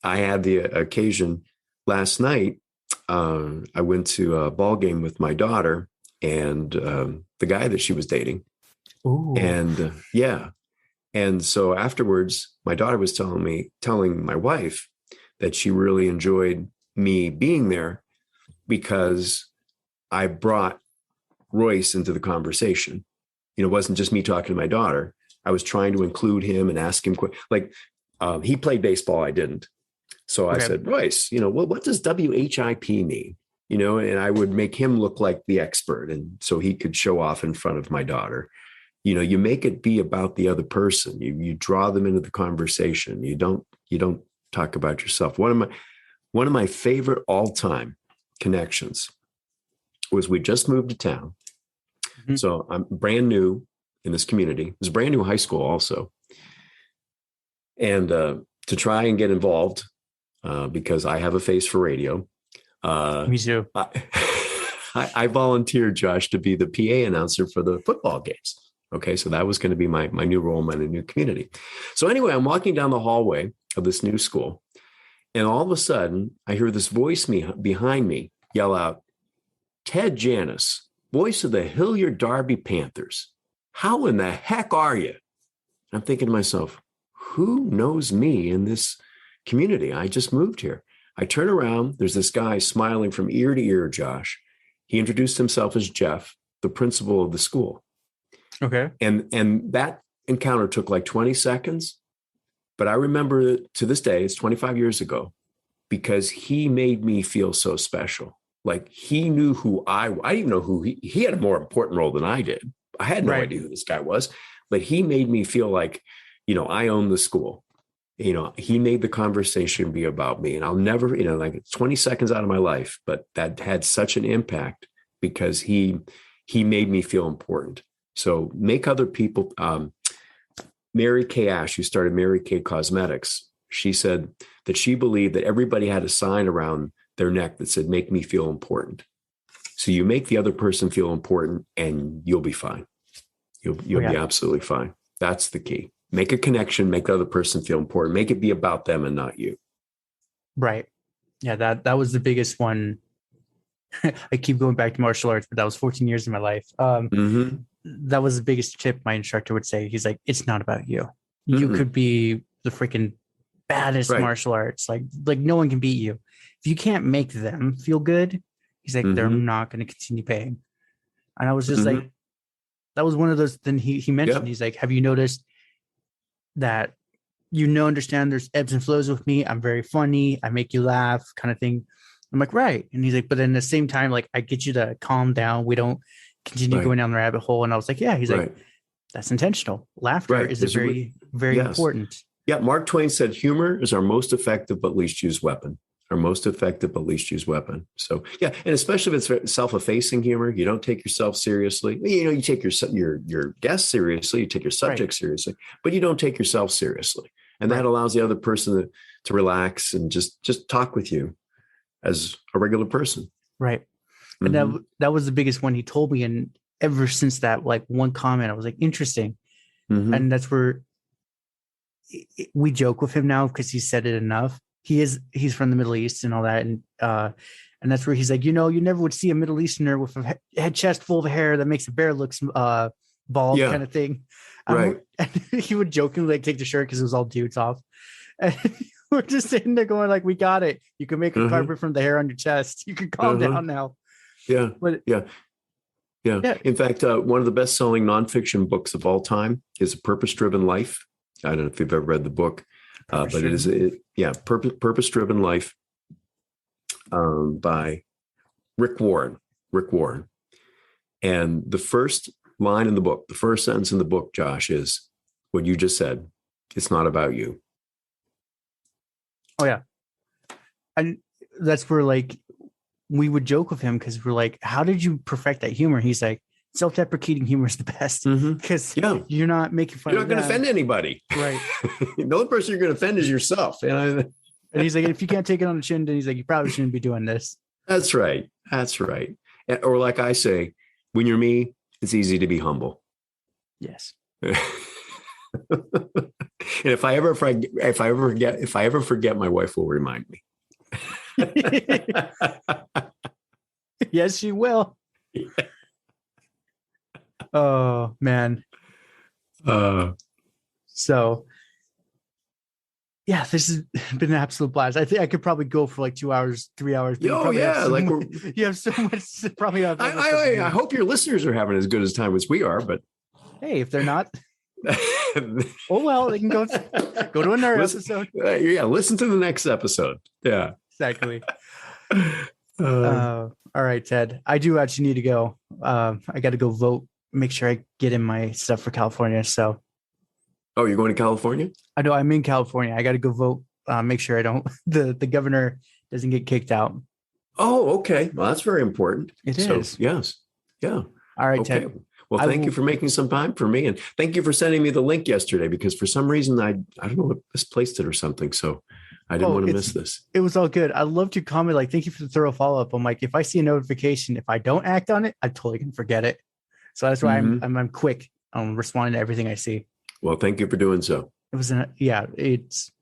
I had the occasion last night. I went to a ball game with my daughter and the guy that she was dating. Ooh. And and so afterwards, my daughter was telling my wife that she really enjoyed me being there because I brought Royce into the conversation. You know, it wasn't just me talking to my daughter. I was trying to include him and ask him, he played baseball. I didn't. So I said, Royce, you know, what does WHIP mean? You know, and I would make him look like the expert. And so he could show off in front of my daughter. You know, you make it be about the other person. You draw them into the conversation. You don't talk about yourself. One of my favorite all-time connections was we just moved to town. Mm-hmm. So I'm brand new in this community. It was a brand new high school also. And to try and get involved, because I have a face for radio. Me too. I volunteered, Josh, to be the PA announcer for the football games. Okay, so that was going to be my new role in my new community. So anyway, I'm walking down the hallway of this new school, and all of a sudden, I hear this voice behind me yell out, Ted Janusz, voice of the Hilliard Derby Panthers. How in the heck are you? I'm thinking to myself, who knows me in this community? I just moved here. I turn around. There's this guy smiling from ear to ear, Josh. He introduced himself as Jeff, the principal of the school. Okay. And that encounter took like 20 seconds. But I remember it to this day, it's 25 years ago, because he made me feel so special. Like he knew who I didn't know who he had a more important role than I did. I had no idea who this guy was, but he made me feel like, you know, I own the school. You know, he made the conversation be about me, and I'll never, you know, like it's 20 seconds out of my life, but that had such an impact because he made me feel important. So make other people, Mary Kay Ash, who started Mary Kay Cosmetics, she said that she believed that everybody had a sign around their neck that said, make me feel important. So you make the other person feel important and you'll be fine. You'll be absolutely fine. That's the key. Make a connection, make the other person feel important, make it be about them and not you. Right. Yeah, that was the biggest one. I keep going back to martial arts, but that was 14 years of my life. That was the biggest tip my instructor would say. He's like, it's not about you. You could be the freaking baddest martial arts. Like no one can beat you. If you can't make them feel good, he's like, they're not going to continue paying. And I was just like, that was one of those. Then he mentioned, he's like, have you noticed that, understand there's ebbs and flows with me. I'm very funny. I make you laugh kind of thing. I'm like, right. And he's like, but then at the same time, like I get you to calm down. We don't continue going down the rabbit hole. And I was like, yeah, he's like, that's intentional. Laughter is very, very important. Yeah. Mark Twain said, humor is our most effective, but least used weapon. Our most effective, but least used weapon. So yeah. And especially if it's self-effacing humor, you don't take yourself seriously. You know, you take your guests seriously, you take your subject seriously, but you don't take yourself seriously. And that allows the other person to relax and just talk with you as a regular person. Right. And that was the biggest one he told me. And ever since that, like one comment, I was like, interesting. And that's where we joke with him now because he said it enough. He's from the Middle East and all that. And And that's where he's like, you never would see a Middle Easterner with a head chest full of hair that makes a bear look bald kind of thing. Right. And he would jokingly like take the shirt because it was all dudes off. And we're just sitting there going like, we got it. You can make a carpet from the hair on your chest. You can calm down now. Yeah. But yeah. In fact, one of the best-selling nonfiction books of all time is A Purpose-Driven Life. I don't know if you've ever read the book, but it is, Purpose-Driven Life by Rick Warren. And the first line in the book, the first sentence in the book, Josh, is what you just said. It's not about you. Oh, yeah. And that's where like we would joke with him because we're like, how did you perfect that humor? He's like, self-deprecating humor is the best because you're not making fun. You're not going to offend anybody. Right. The only person you're going to offend is yourself. And he's like, if you can't take it on the chin, then he's like, you probably shouldn't be doing this. That's right. Or like I say, when you're me, it's easy to be humble. Yes. And if I ever forget, my wife will remind me. Yes, she will. Yeah. Oh man. So yeah, this has been an absolute blast. I think I could probably go for like 2 hours, 3 hours. Oh yeah, you have so much. Probably. I hope your listeners are having as good a time as we are. But hey, if they're not, oh well, they can go to another episode. Listen to the next episode. Yeah, exactly. All right, Ted. I do actually need to go. I got to go vote. Make sure I get in my stuff for California. So. Oh, you're going to California? I know I'm in California. I got to go vote. Make sure I don't. The governor doesn't get kicked out. Oh, okay. Well, that's very important. It is. Yes. Yeah. All right, okay. Ted. Well, thank you for making some time for me, and thank you for sending me the link yesterday. Because for some reason I don't know, misplaced it or something. So I didn't want to miss this. It was all good. I love to comment like, thank you for the thorough follow up. I'm like, if I see a notification, if I don't act on it, I totally can forget it. So that's why I'm quick on responding to everything I see. Well, thank you for doing so. It was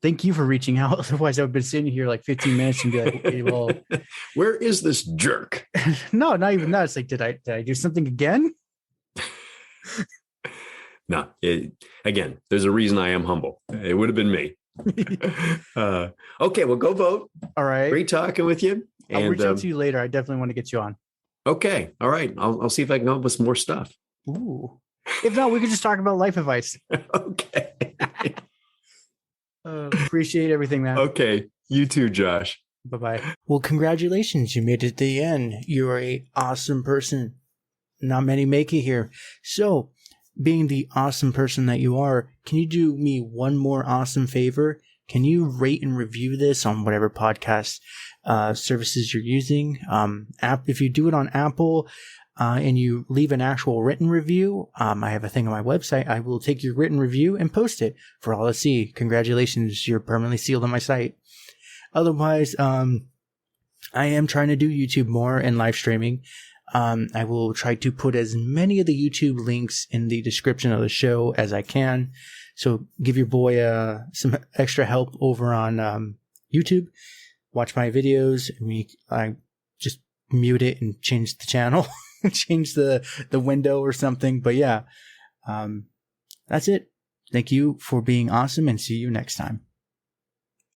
thank you for reaching out. Otherwise I would have been sitting here like 15 minutes and be like, okay, well, where is this jerk? No, not even that. It's like, did I do something again? No, again, there's a reason I am humble. It would have been me. Okay, well, go vote. All right. Great talking with you. I'll reach out to you later. I definitely want to get you on. Okay. All right. I'll see if I can come up with some more stuff. Ooh. If not, we could just talk about life advice. Okay. Appreciate everything, man. Okay. You too, Josh. Bye-bye. Well, congratulations. You made it to the end. You're an awesome person. Not many make it here. So, being the awesome person that you are, can you do me one more awesome favor? Can you rate and review this on whatever podcast services you're using? If you do it on Apple and you leave an actual written review, I have a thing on my website. I will take your written review and post it for all to see. Congratulations, you're permanently sealed on my site. Otherwise, I am trying to do YouTube more and live streaming. I will try to put as many of the YouTube links in the description of the show as I can. So give your boy some extra help over on YouTube. Watch my videos. I just mute it and change the channel, change the window or something. But yeah, that's it. Thank you for being awesome and see you next time.